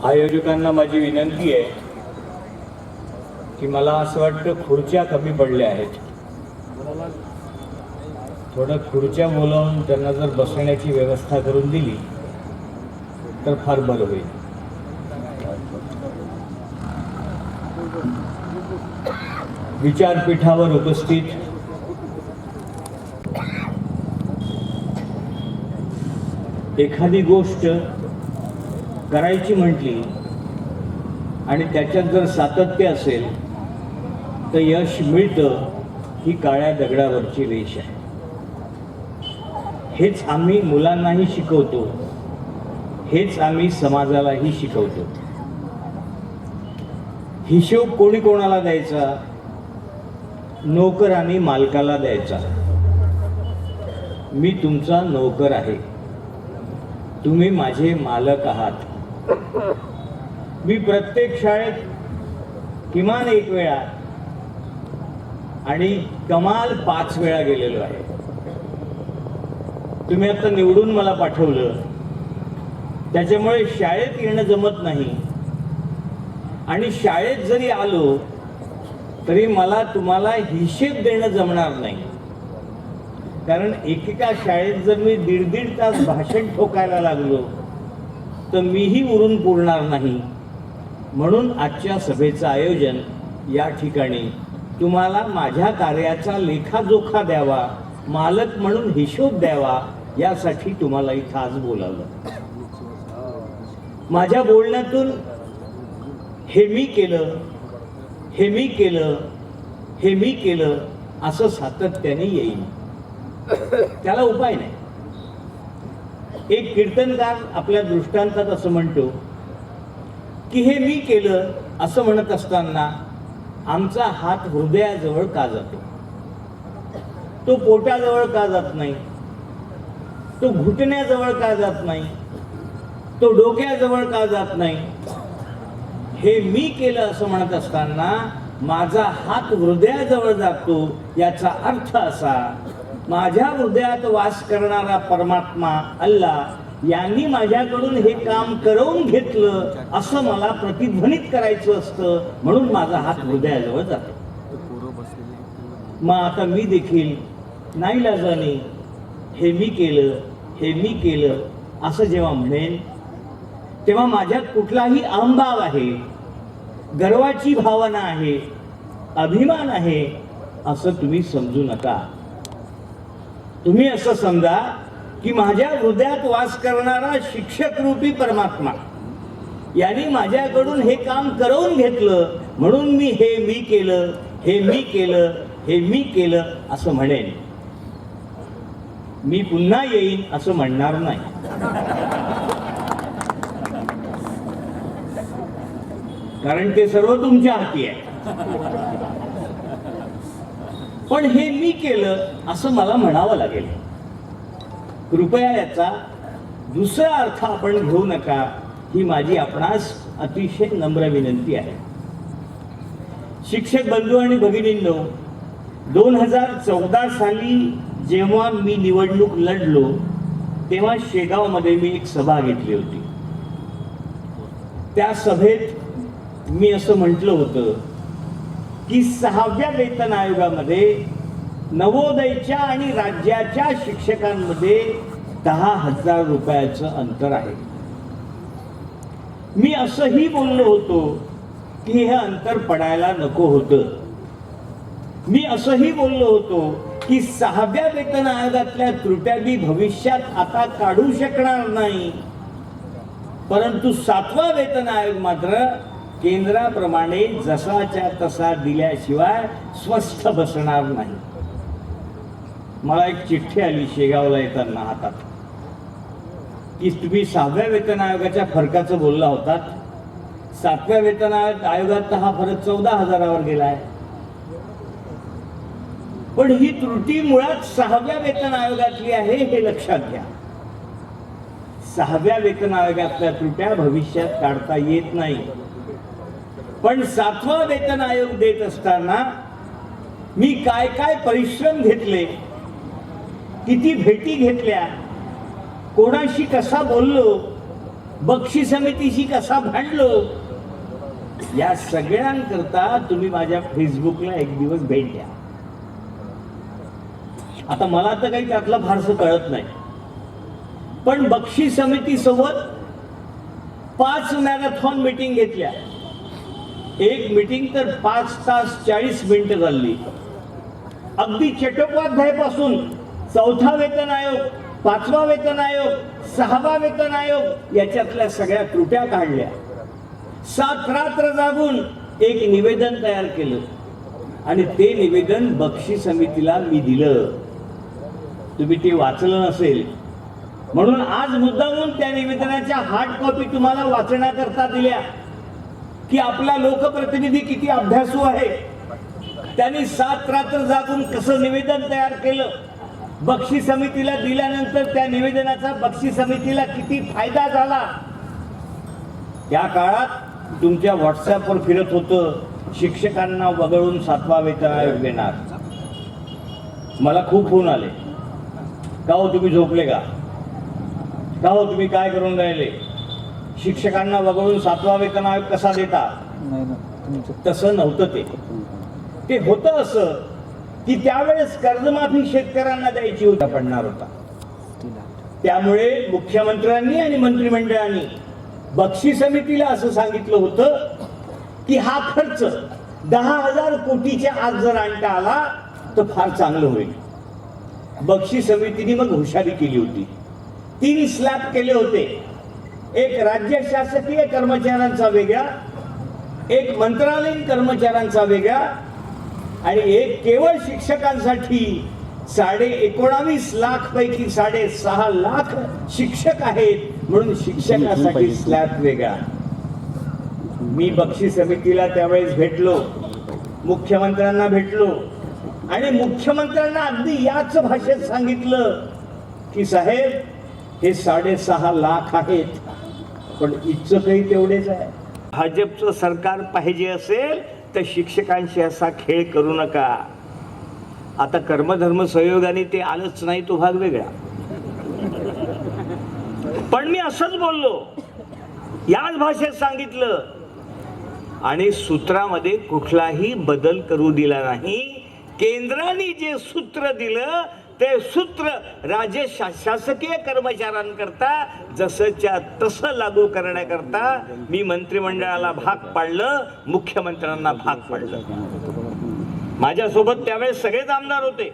आयोजकांना माझी विनंती आहे की मला असं वाटतं खुर्च्या कमी पडल्या आहेत. थोडं खुर्च्या बोलावून त्यांना जर बसण्याची व्यवस्था करून दिली तर फार बरं होईल. विचारपीठावर उपस्थित एखादी गोष्ट करायची म्हटली आणि त्याच्यात जर सातत्य असेल तर यश मिळतं ही काळ्या दगडावरची रेष आहे. हेच आम्ही मुलांनाही शिकवतो, हेच आम्ही समाजालाही शिकवतो. हिशोब कोणी कोणाला द्यायचा? नोकराने मालकाला द्यायचा. मी तुमचा नोकर आहे, तुम्ही माझे मालक आहात. मी प्रत्येक शाळेत किमान 1 वेळा आणि कमाल 5 वेळा गेलेलो आहे. तुम्ही आता निवडून मला पाठवलं, त्याच्यामुळे शाळेत येणं जमत नाही. आणि शाळेत जरी आलो तरी मला तुम्हाला हिशेब देणं जमणार नाही, कारण एकेका शाळेत जर मी 1.5 तास भाषण ठोकायला लागलो तर मीही उरून पुरणार नाही. म्हणून आजच्या सभेचं आयोजन या ठिकाणी तुम्हाला माझ्या कार्याचा लेखाजोखा द्यावा, मालक म्हणून हिशोब द्यावा, यासाठी तुम्हाला इथं आज बोलावलं. माझ्या बोलण्यातून हे मी केलं, हे मी केलं, हे मी केलं असं सातत्याने येईल. त्याला उपाय नाही. एक कीर्तनकार आपल्या दृष्टांतात असं म्हणतो की हे मी केलं असं म्हणत असताना आमचा हात हृदयाजवळ का जातो? तो पोटाजवळ का जात नाही? तो घुटण्याजवळ का जात नाही? तो डोक्याजवळ का जात नाही? हे मी केलं असं म्हणत असताना माझा हात हृदयाजवळ जातो. याचा अर्थ असा, माझ्या हृदयात वास करणारा परमात्मा अल्लाह यांनी माझ्याकडून हे काम करवून घेतलं असं मला प्रतिध्वनित करायचं असतं, म्हणून माझा हात हृदयाजवळ जातो. मग आता मी देखील नाईलाजाने हे मी केलं, हे मी केलं असं जेव्हा म्हणेन तेव्हा माझ्यात कुठलाही अहंभाव आहे, गर्वाची भावना आहे, अभिमान आहे असं तुम्ही समजू नका. तुम्ही असं समजा की माझ्या हृदयात वास करणारा शिक्षक रूपी परमात्मा यांनी माझ्याकडून हे काम करवून घेतलं, म्हणून मी हे मी केलं, हे मी केलं, हे मी केलं असं म्हणेन. मी पुन्हा येईन असं म्हणणार नाही. कारण ते सर्व तुमच्या हाती आहे. पण हे मी केलं असं मला म्हणावं लागेल. कृपया याचा दुसरा अर्थ आपण घेऊ नका, ही माझी आपणास अतिशय नम्र विनंती आहे. शिक्षक बंधू आणि भगिनींनो, 2014 साली जेव्हा मी निवडणूक लढलो तेव्हा शेगावमध्ये मी एक सभा घेतली होती. त्या सभेत मी असं म्हटलं होतं की 6व्या वेतन आयोगामध्ये नवोदयच्या आणि राज्याच्या शिक्षकांमध्ये 10,000 रुपयाचं अंतर आहे. मी असंही बोललो होतो की हे अंतर पडायला नको होतं. मी असंही बोललो होतो की 6व्या वेतन आयोगातल्या त्रुट्या मी भविष्यात आता काढू शकणार नाही, परंतु 7वा वेतन आयोग मात्र केंद्राप्रमाणे जसाच्या तसा दिल्याशिवाय स्वस्थ बसणार नाही. मला एक चिठ्ठी आली शेगावला येताना हातात की तुम्ही 6व्या वेतन आयोगाच्या फरकाचं बोलला होतात, 7व्या वेतन आयोगात हा फरक 14,000वर गेलाय. पण ही त्रुटी मुळात 6व्या वेतन आयोगातली आहे हे लक्षात घ्या. 6व्या वेतन आयोगातल्या त्रुट्या भविष्यात काढता येत नाही, पण 7वा वेतन आयोग देत असताना मी काय काय परिश्रम घेतले, किती भेटी घेतल्या, कोणाशी कसा बोललो, बक्षी समितीशी कसा भांडलो, या सगळ्यांकरता तुम्ही माझ्या फेसबुकला एक दिवस भेट द्या. आता मला तर काही त्यातलं फारसं कळत नाही, पण बक्षी समिती सोबत 5 मॅरेथॉन मीटिंग घेतल्या. एक मीटिंग तर 5 तास 40 मिनिटं चालली. अगदी चट्टोपाध्यायपासून 4था वेतन आयोग, 5वा वेतन आयोग, 6वा वेतन आयोग याच्यातल्या सगळ्या त्रुट्या काढल्या. 7 रात्र जागून एक निवेदन तयार केलं आणि ते निवेदन बक्षी समितीला मी दिलं. तुम्ही ते वाचलं नसेल म्हणून आज मुद्दामून त्या निवेदनाच्या हार्ड कॉपी तुम्हाला वाचण्याकरता दिल्या की आपला लोकप्रतिनिधी किती अभ्यासू आहे. त्यांनी 7 रात्र जागून कसं निवेदन तयार केलं, बक्षी समितीला दिल्यानंतर त्या निवेदनाचा बक्षी समितीला किती फायदा झाला. त्या काळात तुमच्या व्हॉट्सअपवर फिरत होतं, शिक्षकांना वगळून 7वा वेतन आयोग देणार. मला खूप फोन आले, का हो तुम्ही झोपले का, का हो तुम्ही काय करून राहिले, शिक्षकांना वगळून 7वा वेतन आयोग कसा देता. तसं नव्हतं. ते होतं असं की त्यावेळेस कर्जमाफी शेतकऱ्यांना द्यायची पडणार होता. त्यामुळे मुख्यमंत्र्यांनी आणि मंत्रिमंडळाने बक्षी समितीला असं सांगितलं होतं की हा खर्च 10,000 कोटीच्या आज जर आणता आला तर फार चांगलं होईल. बक्षी समितीने मग हुशारी केली होती. 3 स्लॅब केले होते. एक राज्य शासकीय कर्मचाऱ्यांचा वेगळा, एक मंत्रालयीन कर्मचाऱ्यांचा वेगळा आणि एक केवळ शिक्षकांसाठी. 19.5 लाख पैकी 6.5 लाख शिक्षक आहेत म्हणून शिक्षकासाठी स्लॅब वेगळा. मी बक्षी समितीला त्यावेळेस भेटलो, मुख्यमंत्र्यांना भेटलो आणि मुख्यमंत्र्यांना अगदी याच भाषेत सांगितलं की साहेब हे 6.5 लाख आहेत पण इथचं काही तेवढेच आहे. भाजपचं सरकार पाहिजे असेल तर शिक्षकांशी असा खेळ करू नका. आता कर्मधर्म संयोगाने ते आलंच नाही, तो भाग वेगळा. पण मी असंच बोललो, याच भाषेत सांगितलं आणि सूत्रामध्ये कुठलाही बदल करू दिला नाही. केंद्राने जे सूत्र दिलं ते सूत्र राज्य शासकीय कर्मचाऱ्यांकरता जसंच्या तसं लागू करण्याकरता मी मंत्रिमंडळाला भाग पाडलं, मुख्यमंत्र्यांना भाग पाडलं. माझ्यासोबत त्यावेळेस सगळेच आमदार होते.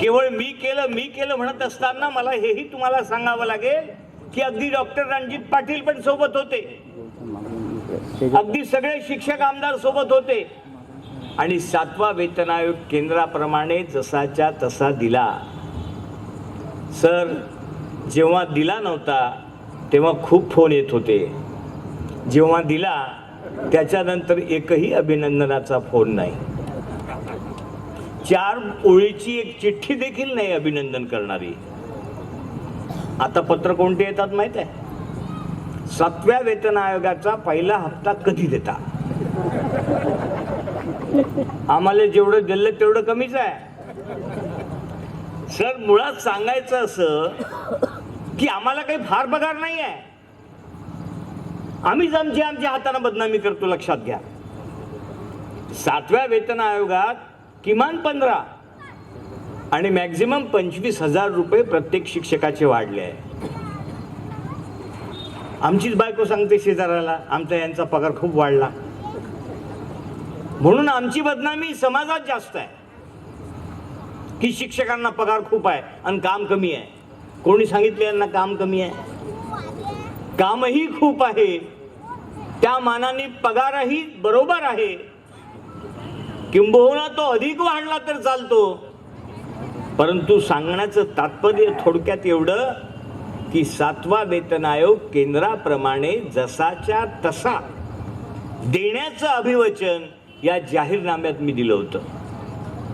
केवळ मी केलं म्हणत असताना मला हेही तुम्हाला सांगावं लागेल की अगदी डॉक्टर रणजित पाटील पण सोबत होते, अगदी सगळे शिक्षक आमदार सोबत होते आणि 7वा वेतन आयोग केंद्राप्रमाणे जसाच्या तसा दिला. सर, जेव्हा दिला नव्हता तेव्हा खूप फोन येत होते. जेव्हा दिला त्याच्यानंतर एकही अभिनंदनाचा फोन नाही. 4 ओळीची एक चिठ्ठी देखील नाही अभिनंदन करणारी. आता पत्र कोणते येतात माहित आहे? 7व्या वेतन आयोगाचा पहिला हप्ता कधी देता. आम्हाला जेवढं दिलं तेवढं कमीच आहे. सर, मुळात सांगायचं असं की आम्हाला काही फार पगार नाही आहे. आम्हीच आमच्या हाताने बदनामी करतो. लक्षात घ्या, 7व्या वेतन आयोगात किमान 15 आणि मॅक्झिमम 25,000 रुपये प्रत्येक शिक्षकाचे वाढले आहे. आमचीच बायको सांगते शेजाऱ्याला आमचा यांचा पगार खूप वाढला म्हणून आमची बदनामी समाजात जास्त आहे की शिक्षकांना पगार खूप आहे आणि काम कमी आहे. कोणी सांगितलं यांना काम कमी आहे? कामही खूप आहे, त्या मानाने पगारही बरोबर आहे, किंबहुना तो अधिक वाढला तर चालतो. परंतु सांगण्याचं तात्पर्य थोडक्यात एवढं की 7वा वेतन आयोग केंद्राप्रमाणे जसाच्या तसा देण्याचं अभिवचन या जाहीरनाम्यात मी दिलं होतं.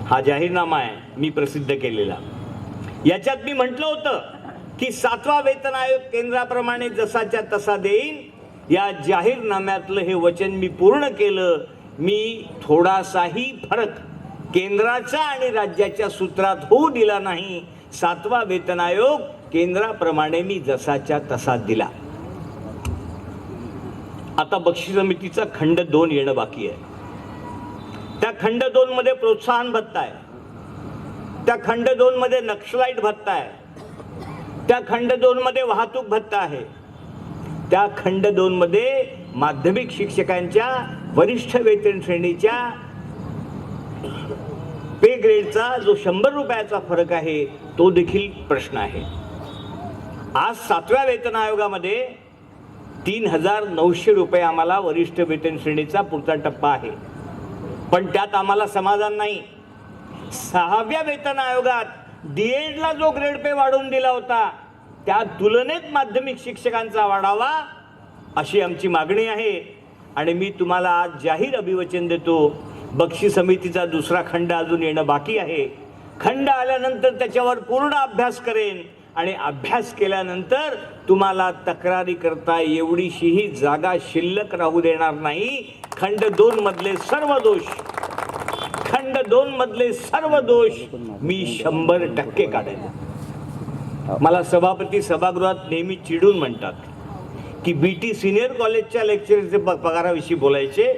हा जाहीरनामा आहे मी प्रसिद्ध केलेला. याच्यात मी म्हटलं होतं की 7वा वेतन आयोग केंद्राप्रमाणे जसाच्या तसा देईन. या जाहीरनाम्यातलं हे वचन मी पूर्ण केलं. मी थोडासाही फरक केंद्राच्या आणि राज्याच्या सूत्रात होऊ दिला नाही. 7वा वेतन आयोग केंद्राप्रमाणे मी जसाच्या तसा दिला. आता बक्षीस समितीचा खंड 2 येणं बाकी आहे. त्या खंड 2 मध्ये प्रोत्साहन भत्ता आहे, त्या खंड 2 मध्ये नक्षलाईट भत्ता आहे, त्या खंड 2 मध्ये वाहतूक भत्ता आहे, त्या खंड 2 मध्ये माध्यमिक शिक्षकांच्या वरिष्ठ वेतन श्रेणीच्या पे ग्रेडचा जो 100 रुपयाचा फरक आहे तो देखील प्रश्न आहे. आज 7व्या वेतन आयोगामध्ये 3,900 रुपये आम्हाला वरिष्ठ वेतन श्रेणीचा पुढचा टप्पा आहे, पण त्यात आम्हाला समाधान नाही. 6व्या वेतन आयोगात डीएडला जो ग्रेड पे वाढवून दिला होता त्या तुलनेत माध्यमिक शिक्षकांचा वाढावा अशी आमची मागणी आहे. आणि मी तुम्हाला आज जाहीर अभिवचन देतो, बक्षीस समितीचा दुसरा खंड अजून येणं बाकी आहे. खंड आल्यानंतर त्याच्यावर पूर्ण अभ्यास करेन आणि अभ्यास केल्यानंतर तुम्हाला तक्रारी करता एवढीशीही जागा शिल्लक राहू देणार नाही. खंड 2 मधले सर्व दोष, खंड 2 मधले सर्व दोष मी 100% काढेन. मला सभापती सभागृहात नेहमी चिडून म्हणतात की बीटी सिनियर कॉलेजच्या लेक्चरचे पगाराविषयी बोलायचे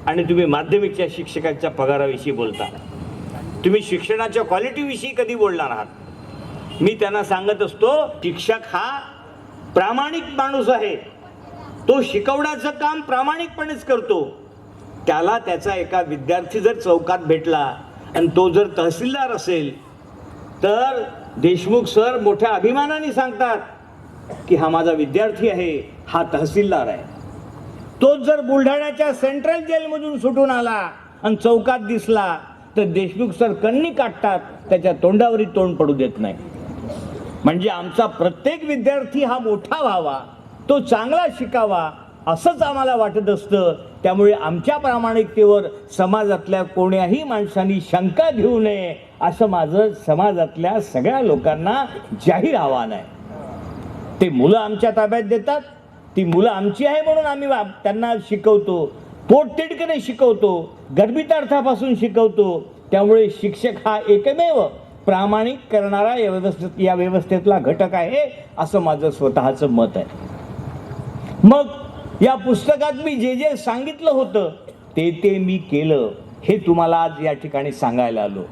आणि तुम्ही माध्यमिकच्या शिक्षकांच्या पगाराविषयी बोलता. तुम्ही शिक्षणाच्या क्वालिटीविषयी कधी बोलणार आहात? मी त्यांना सांगत असतो, शिक्षक हा प्रामाणिक माणूस आहे, तो शिकवण्याचं काम प्रामाणिकपणेच करतो. त्याला त्याचा एका विद्यार्थी जर चौकात भेटला आणि तो जर तहसीलदार असेल तर देशमुख सर मोठ्या अभिमानाने सांगतात की हा माझा विद्यार्थी आहे, हा तहसीलदार आहे. तोच जर बुलढाण्याच्या सेंट्रल जेलमधून सुटून आला आणि चौकात दिसला तर देशमुख सर कण्णी काढतात, त्याच्या तोंडावरी तोंड पडू देत नाही. म्हणजे आमचा प्रत्येक विद्यार्थी हा मोठा व्हावा, तो चांगला शिकावा असंच आम्हाला वाटत असतं. त्यामुळे आमच्या प्रामाणिकतेवर समाजातल्या कोण्याही माणसांनी शंका घेऊ नये असं माझं समाजातल्या सगळ्या लोकांना जाहीर आव्हान आहे. ते मुलं आमच्या ताब्यात देतात, ती मुलं आमची आहे म्हणून आम्ही त्यांना शिकवतो, पोटतिडकीने शिकवतो, गर्भितार्थापासून शिकवतो. त्यामुळे शिक्षक हा एकमेव प्रामाणिक करणारा या व्यवस्थेतला घटक आहे असं माझं स्वतःचं मत आहे. मग या पुस्तकात मी जे जे सांगितलं होतं ते मी केलं हे तुम्हाला आज या ठिकाणी सांगायला आलो.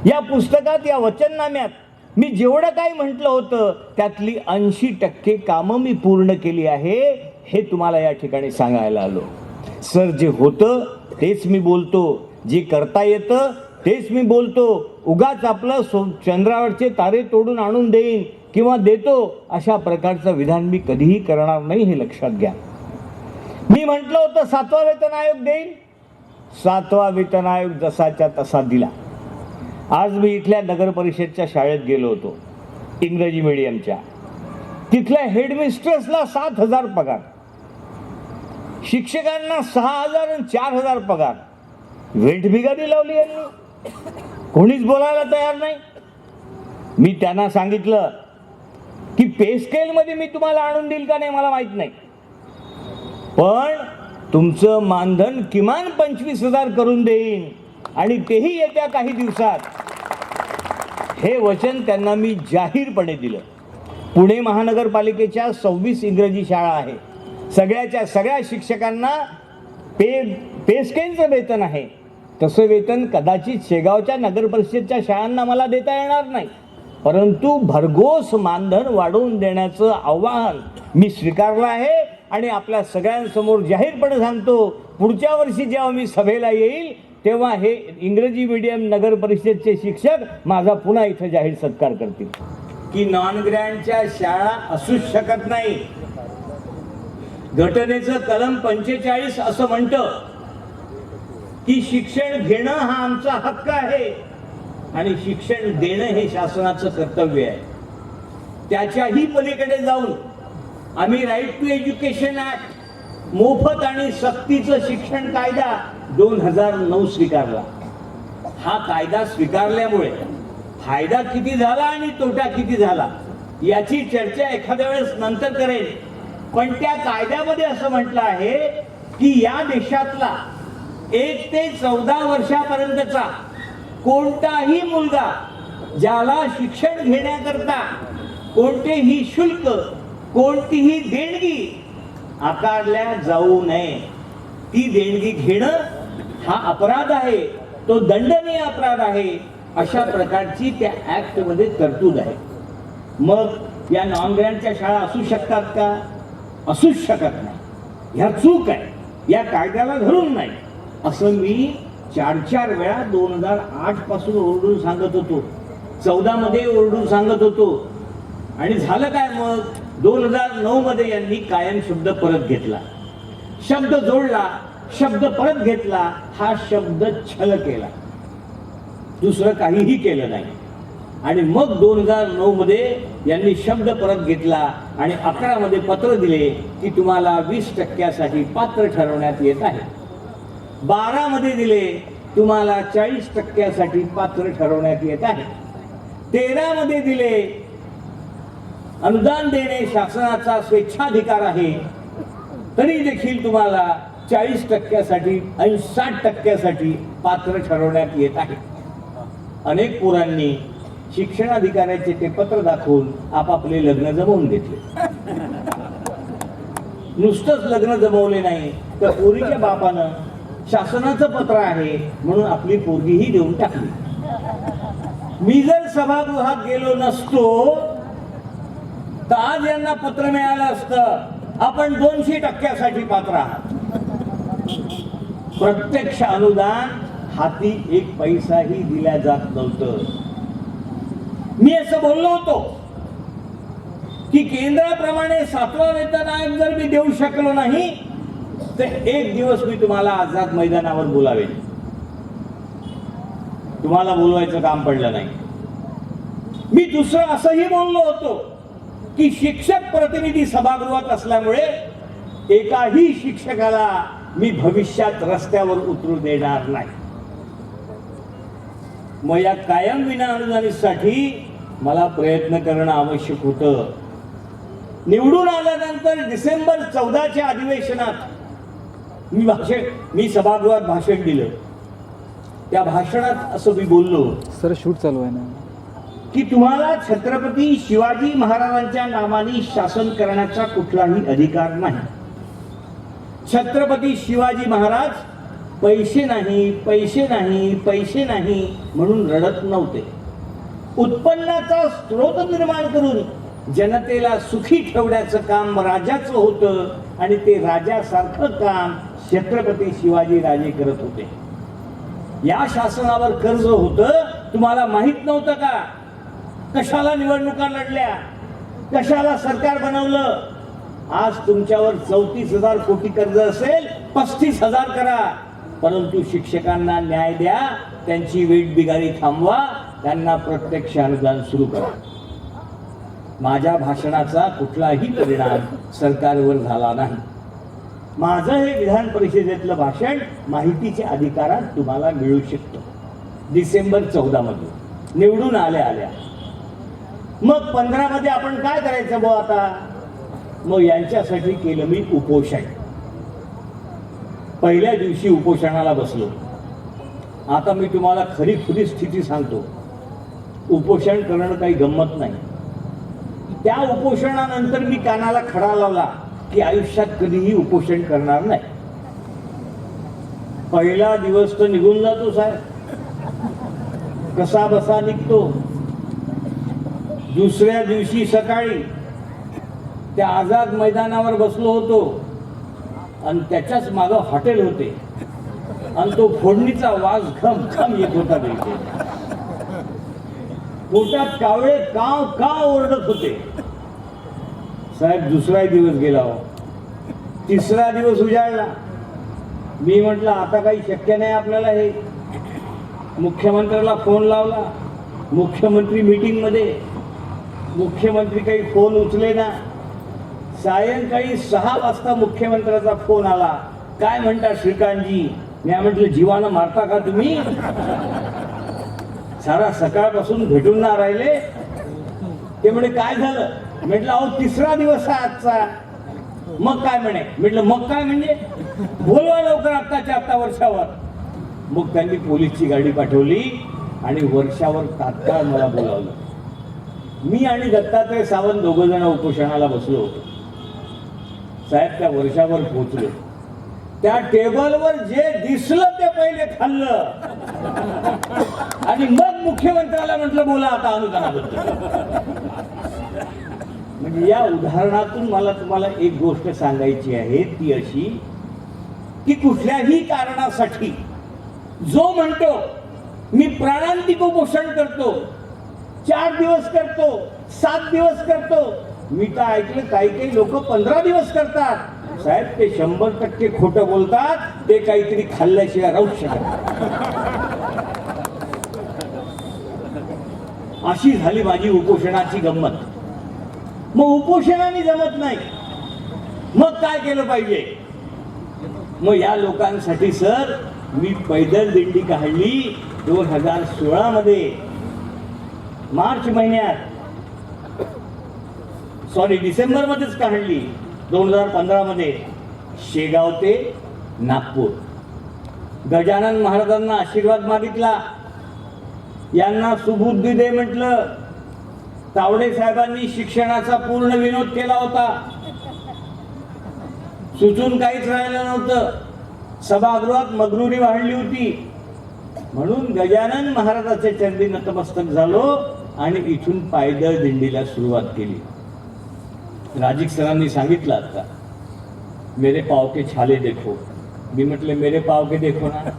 या पुस्तकात, या वचननाम्यात मी जेवढं काही म्हटलं होतं त्यातली 80% कामं मी पूर्ण केली आहे हे तुम्हाला या ठिकाणी सांगायला आलो. सर, जे होतं तेच मी बोलतो, जे करता येतं तेच मी बोलतो. उगाच आपलं चंद्रावरचे तारे तोडून आणून देईन किंवा देतो अशा प्रकारचं विधान मी कधीही करणार नाही, हे लक्षात घ्या. मी म्हटलं होतं 7वा वेतन आयोग देईल, 7वा वेतन आयोग जसाच्या तसा दिला. आज मी इथल्या नगर परिषदच्या शाळेत गेलो होतो, इंग्रजी मीडियमच्या. तिथल्या हेडमिस्ट्रेसला 7,000 पगार, शिक्षकांना 6,000 आणि 4,000 पगार. वेठबिगारी लावली यांनी, कोणीच बोलायला तयार नाही. मी त्यांना सांगितलं की पे स्केलमध्ये मी तुम्हाला आणून देईल का नाही मला माहित नाही, पण तुमचं मानधन किमान 25,000 करून देईन आणि तेही येत्या काही दिवसात. हे वचन त्यांना मी जाहीरपणे दिलं. पुणे महानगरपालिकेच्या 26 इंग्रजी शाळा आहे, सगळ्याच्या सगळ्या शिक्षकांना पे स्केलचं वेतन आहे. तसं वेतन कदाचित शेगावच्या नगर परिषदच्या शाळांना मला देता येणार नाही, परंतु भरघोस मानधन वाढवून देण्याचं आव्हान मी स्वीकारलं आहे. आणि आपल्या सगळ्यांसमोर जाहीरपणे सांगतो, पुढच्या वर्षी जेव्हा मी सभेला येईल तेव्हा हे इंग्रजी मीडियम नगर परिषदचे शिक्षक माझा पुन्हा इथं जाहीर सत्कार करतील. की नॉन ग्रँटच्या शाळा असूच शकत नाही. घटनेचं कलम 45 असं म्हणतं की शिक्षण घेणं हा आमचा हक्क आहे आणि शिक्षण देणं हे शासनाचं कर्तव्य आहे. त्याच्याही पलीकडे जाऊन आम्ही राईट टू एज्युकेशन ऍक्ट, मोफत आणि सक्तीचं शिक्षण कायदा 2009 स्वीकारला. हा कायदा स्वीकारल्यामुळे फायदा किती झाला आणि तोटा किती झाला याची चर्चा एखाद्या वेळेस नंतर करेन. पण त्या कायद्यामध्ये असं म्हटलं आहे की या देशातला 1 ते 14 वर्षापर्यंतचा कोणताही मुलगा ज्याला शिक्षण घेण्याकरता कोणतेही शुल्क, कोणतीही देणगी आकारल्या जाऊ नये. ती देणगी घेणं हा अपराध आहे, तो दंडनीय अपराध आहे. अशा प्रकारची त्या ऍक्ट मध्ये तरतूद आहे. मग या नॉन ग्रँटच्या शाळा असू शकतात का? असूच शकत नाही. ह्या चूक आहे, या कायद्याला धरून नाही, असं मी 4 वेळा 2008 पासून ओरडून सांगत होतो, 14 मध्ये ओरडून सांगत होतो. आणि झालं काय मग? 2009 मध्ये यांनी कायम शब्द परत घेतला, शब्द जोडला, शब्द परत घेतला, हा शब्द छल केला, दुसरं काहीही केलं नाही. आणि मग 2009 मध्ये यांनी शब्द परत घेतला आणि 11 मध्ये पत्र दिले की तुम्हाला 20% पात्र ठरवण्यात येत आहे. 12 मध्ये दिले तुम्हाला 40% पात्र ठरवण्यात येत आहे. 13 मध्ये दिले अनुदान देणे शासनाचा स्वेच्छाधिकार आहे, तरी देखील तुम्हाला 40% आणि 60% पात्र ठरवण्यात येत आहे. अनेक पोरांनी शिक्षणाधिकाऱ्याचे ते पत्र दाखवून आपापले लग्न जमवून घेतले. नुसतंच लग्न जमवले नाही तर पोरीच्या बापानं शासनाचं पत्र आहे म्हणून आपली पोरगीही देऊन टाकली. मी जर सभागृहात गेलो नसतो तर आज यांना पत्र मिळालं असतं आपण 200% पात्र आहात. प्रत्यक्ष अनुदान हाती 1 पैसाही दिला जात नव्हतं. मी असं बोललो होतो की केंद्राप्रमाणे 7वा वेतन आयोग जर मी देऊ शकलो नाही तर 1 दिवस मी तुम्हाला आझाद मैदानावर बोलावेन. तुम्हाला बोलवायचं काम पडलं नाही. मी दुसरं असंही बोललो होतो की शिक्षक प्रतिनिधी सभागृहात असल्यामुळे एकाही शिक्षकाला मी भविष्यात रस्त्यावर उतरू देणार नाही. मग या कायम विना अनुदानितसाठी मला प्रयत्न करणं आवश्यक होतं. निवडून आल्यानंतर डिसेंबर 14च्या अधिवेशनात मी सभागृहात भाषण दिलं. त्या भाषणात असं मी बोललो, सर शूट चालू आहे ना, की तुम्हाला छत्रपती शिवाजी महाराजांच्या नावाने शासन करण्याचा कुठलाही अधिकार नाही. छत्रपती शिवाजी महाराज पैसे नाही, पैसे नाही, पैसे नाही म्हणून रडत नव्हते. उत्पन्नाचा स्रोत निर्माण करून जनतेला सुखी ठेवण्याचं काम राजाचं होतं आणि ते राजासारखं काम छत्रपती शिवाजी राजे करत होते. या शासनावर कर्ज होतं, तुम्हाला माहित नव्हतं का? कशाला निवडणुका लढल्या, कशाला सरकार बनवलं? आज तुमच्यावर 34,000 कोटी कर्ज असेल, 35,000 करा, परंतु शिक्षकांना न्याय द्या, त्यांची वेठबिगारी थांबवा, त्यांना प्रत्यक्ष अनुदान सुरू करा. माझ्या भाषणाचा कुठलाही परिणाम सरकारवर झाला नाही. माझं हे विधान परिषदेतलं भाषण माहितीच्या अधिकारात तुम्हाला मिळू शकतं. डिसेंबर 14 मध्ये निवडून आल्या. मग 15 मध्ये आपण काय करायचं बुवा आता? मग यांच्यासाठी केलं मी उपोषण. पहिल्या दिवशी उपोषणाला बसलो. आता मी तुम्हाला खरी खुली स्थिती सांगतो, उपोषण करणं काही गंमत नाही. त्या उपोषणानंतर मी कानाला खडा लावला की आयुष्यात कधीही उपोषण करणार नाही. पहिला दिवस तर निघून जातो साहेब, कसा बसा निघतो. दुसऱ्या दिवशी सकाळी त्या आझाद मैदानावर बसलो होतो आणि त्याच्याच मागं हॉटेल होते आणि तो फोडणीचा वास घम घम येत होता. पोटात कावळे काव काव ओरडत होते. साहेब दुसरा दिवस गेला हो. तिसरा दिवस उजाडला. मी म्हटलं आता काही शक्य नाही आपल्याला हे. मुख्यमंत्र्याला फोन लावला. मुख्यमंत्री मीटिंग मध्ये. मुख्यमंत्री काही फोन उचले ना. सायंकाळी 6 वाजता मुख्यमंत्र्याचा फोन आला. काय म्हणता श्रीकांतजी? मी म्हटलं जीवानं मारता का तुम्ही? सारा सकाळपासून भेटून ना राहिले. ते म्हणे काय झालं? म्हटलं अहो तिसरा दिवस आहे आजचा. मग काय म्हणे? म्हटलं मग काय म्हणजे? बोलवा लवकर आत्ताच्या आत्ता वर्षावर. मग त्यांनी पोलीसची गाडी पाठवली आणि वर्षावर तात्काळ मला बोलावलं. मी आणि दत्तात्रय सावंत 2 जण उपोषणाला बसलो होतो. साहेब त्या वर्षावर पोहोचलो. त्या टेबलवर जे दिसलं ते पहिले खाल्लं आणि मग मुख्यमंत्र्याला म्हटलं बोला आता अनुदानाबद्दल. म्हणजे या उदाहरणातून मला तुम्हाला एक गोष्ट सांगायची आहे, ती अशी की कुठल्याही कारणासाठी जो म्हणतो मी प्राणांतिक उपोषण करतो, 4 दिवस करतो, 7 दिवस करतो, मी तर ऐकलं काही काही लोक 15 दिवस करतात. साहेब ते 100% खोटं बोलतात. ते काहीतरी खाल्ल्याशिवाय राहू शकत. अशी झाली माझी उपोषणाची गंमत. मग उपोषणाने जमत नाही, मग काय केलं पाहिजे? मग या लोकांसाठी सर मी पैदल दिंडी काढली 2016 मध्ये, मार्च महिन्यात, सॉरी डिसेंबर मध्येच काढली 2015 मध्ये, शेगाव ते नागपूर. गजानन महाराजांना आशीर्वाद मागितला, यांना सुबुद्धी दे म्हटलं. तावडे साहेबांनी शिक्षणाचा पूर्ण विनोद केला होता, सुचून काहीच राहिलं नव्हतं. सभागृहात मगरुरी वाढली होती. म्हणून गजानन महाराजाच्या चरणी नतमस्तक झालो आणि इथून पायदळ दिंडीला सुरुवात केली. राजीक सरांनी सांगितलं आता, मेरे पाव के छाले देखो. मी म्हटलं मेरे पाव के देखो ना.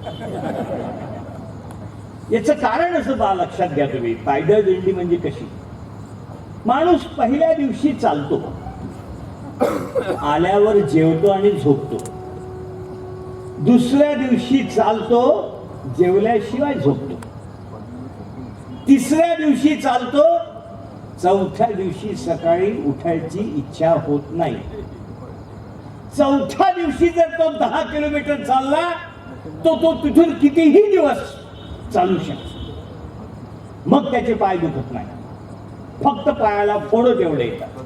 याचं कारण असं बा लक्षात घ्या तुम्ही. पायदळ दिंडी म्हणजे कशी? माणूस पहिल्या दिवशी चालतो, आल्यावर जेवतो आणि झोपतो. दुसऱ्या दिवशी चालतो, जेवल्याशिवाय झोपतो. तिसऱ्या दिवशी चालतो, चौथ्या दिवशी सकाळी उठायची इच्छा होत नाही. चौथ्या दिवशी जर तो 10 किलोमीटर चालला तो तिथून कितीही दिवस चालू शकतो. मग त्याचे पाय दुखत नाही, फक्त पायाला फोडं तेवढे येतात.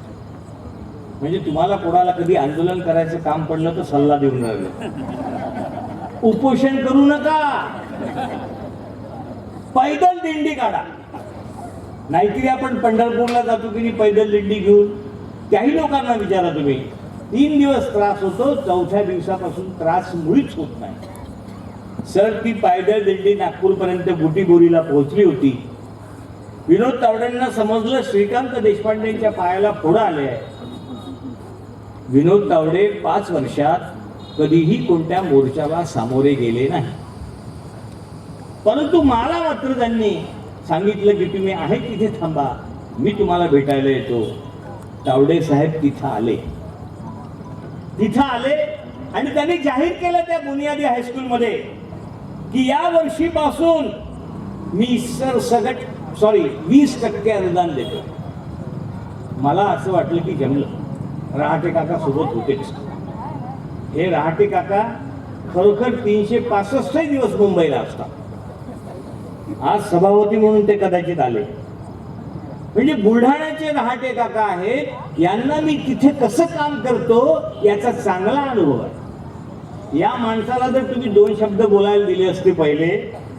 म्हणजे तुम्हाला कोणाला कधी आंदोलन करायचं काम पडलं तर सल्ला देऊन राहिलो, उपोषण करू नका, पैदल दिंडी काढा. नाहीतरी आपण पंढरपूरला जातो की नाही पैदल दिंडी घेऊन. त्याही लोकांना विचारा तुम्ही, 3 दिवस त्रास होतो, चौथ्या दिवसापासून त्रास मुळीच होत नाही. सर ती पायदळ दिंडी नागपूरपर्यंत बुटीबोरीला पोहोचली होती. विनोद तावडेंना समजलं श्रीकांत देशपांडेंच्या पायाला फोडं आले आहे. विनोद तावडे 5 वर्षात कधीही कोणत्या मोर्चाला सामोरे गेले नाही. परंतु मला मात्र त्यांनी सांगितलं की तुम्ही आहे तिथे थांबा, मी तुम्हाला भेटायला येतो. तावडे साहेब तिथं आले आणि त्यांनी जाहीर केलं त्या बुनियादी हायस्कूलमध्ये की या वर्षीपासून मी सरसगट 20% अनुदान देतो. मला असं वाटलं की जमलं. रहाटे काका सोबत होतेच. हे रहाटे काका खरोखर 365 दिवस मुंबईला असतात. आज सभापती म्हणून ते कदाचित आले. म्हणजे बुलढाण्याचे रहाटे काका आहेत, यांना मी तिथे कसं काम करतो याचा चांगला अनुभव आहे. या माणसाला जर तुम्ही 2 शब्द बोलायला दिले असते पहिले,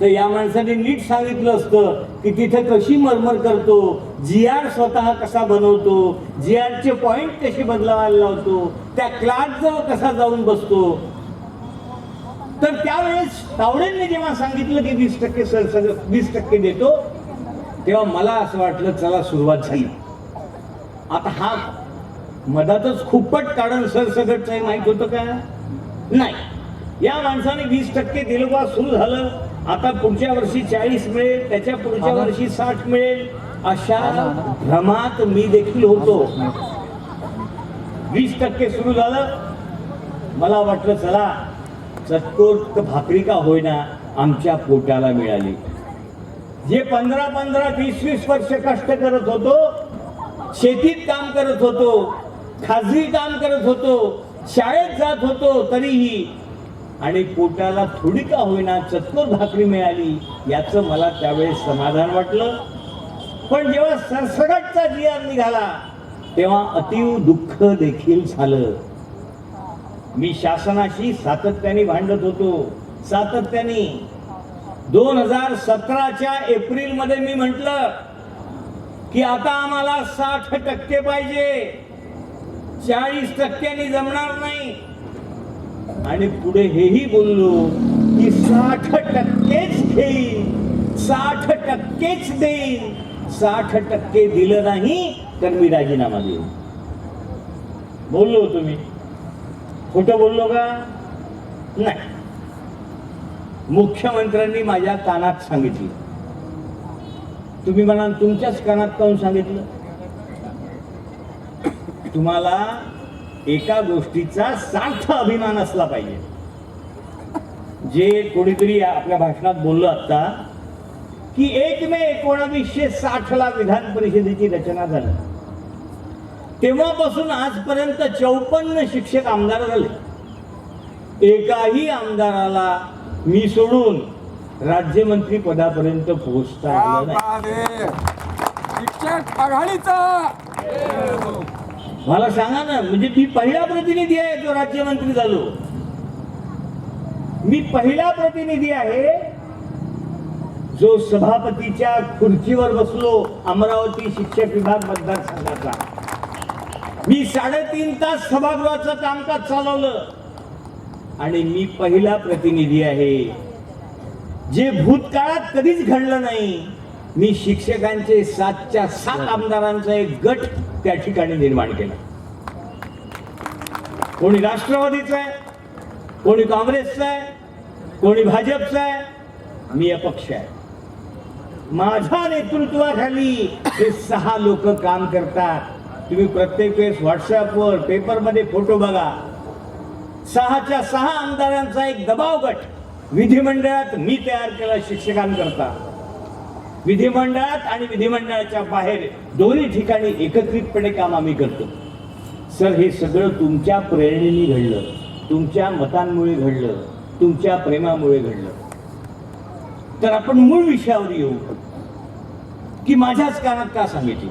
तर या माणसाने नीट सांगितलं असतं की तिथे कशी मरमर करतो, GR स्वतः कसा बनवतो, GR चे पॉइंट कसे बदलावायला लावतो, त्या क्लास जवळ कसा जाऊन बसतो. तर त्यावेळेस तावडेंनी जेव्हा सांगितलं की 20% सर 20% देतो, तेव्हा मला असं वाटलं चला सुरुवात झाली. आता हा मधातच खूपच काढून सरसगटचं माहित होतं का? नाही. या माणसाने 20% दिलं बा, सुरू झालं. आता पुढच्या वर्षी 40 मिळेल, त्याच्या पुढच्या वर्षी 60 मिळेल, अशा भ्रमात मी देखील होतो. 20% सुरू झालं. मला वाटलं चला चटकोट भाकरी का होईना आमच्या पोटाला मिळाली. जे 15-15, 20-20 वर्ष कष्ट करत होतो, शेतीत काम करत होतो, खाजगी काम करत होतो, शाळेत जात होतो, तरीही आणि पोटाला थोडी का होईना चतकोर भाकरी मिळाली, याचं मला त्यावेळेस समाधान वाटलं. पण जेव्हा सरसगटचा GR निघाला तेव्हा अतीव दुःख देखील झालं. मी शासनाशी सातत्याने भांडत होतो, सातत्याने. 2017च्या एप्रिलमध्ये मी म्हटलं की आता आम्हाला 60% पाहिजे. 40% जमणार नाही. आणि पुढे हेही बोललो की 60%च घेईन, 60%च देईन. 60% दिलं नाही तर मी राजीनामा देईन. बोललो तुम्ही, खोटं बोललो का? नाही. मुख्यमंत्र्यांनी माझ्या कानात सांगितलं. तुम्ही म्हणाल तुमच्याच कानात काहून सांगितलं? तुम्हाला एका गोष्टीचा सार्थ अभिमान असला पाहिजे. जे कोणीतरी आपल्या भाषणात बोललं आता की 1 मे 1960 ला विधान परिषदेची रचना झाली, तेव्हापासून आजपर्यंत 54 शिक्षक आमदार झाले. एकाही आमदाराला मी सोडून राज्यमंत्री पदापर्यंत पोहोचता आलं नाही. शिक्षक आघाडीचा मला सांगा ना, म्हणजे मी पहिला प्रतिनिधी आहे जो राज्यमंत्री झालो. मी पहिला प्रतिनिधी आहे जो सभापतीच्या खुर्चीवर बसलो अमरावती शिक्षक विभाग मतदारसंघाचा. मी 3.5 तास सभागृहाचं कामकाज चालवलं. आणि मी पहिला प्रतिनिधी आहे जे भूतकाळात कधीच घडलं नाही. मी शिक्षकांचे 7च्या 7 आमदारांचा एक गट त्या ठिकाणी निर्माण केला. कोणी राष्ट्रवादीचा आहे, कोणी काँग्रेसचा आहे, कोणी भाजपचा आहे, मी अपक्ष आहे. माझ्या नेतृत्वाखाली हे 6 लोक काम करतात. तुम्ही प्रत्येक वेळेस व्हॉट्सअपवर पेपरमध्ये फोटो बघा. 6च्या 6 आमदारांचा एक दबाव गट विधिमंडळात मी तयार केला शिक्षकांकरता. विधिमंडळात आणि विधिमंडळाच्या बाहेर दोन्ही ठिकाणी एकत्रितपणे काम आम्ही करतो. सर, हे सगळं तुमच्या प्रेरणेने घडलं, तुमच्या मतांमुळे घडलं, तुमच्या प्रेमामुळे घडलं. तर आपण मूळ विषयावर येऊ की माझ्याच कानात का सांगितलं.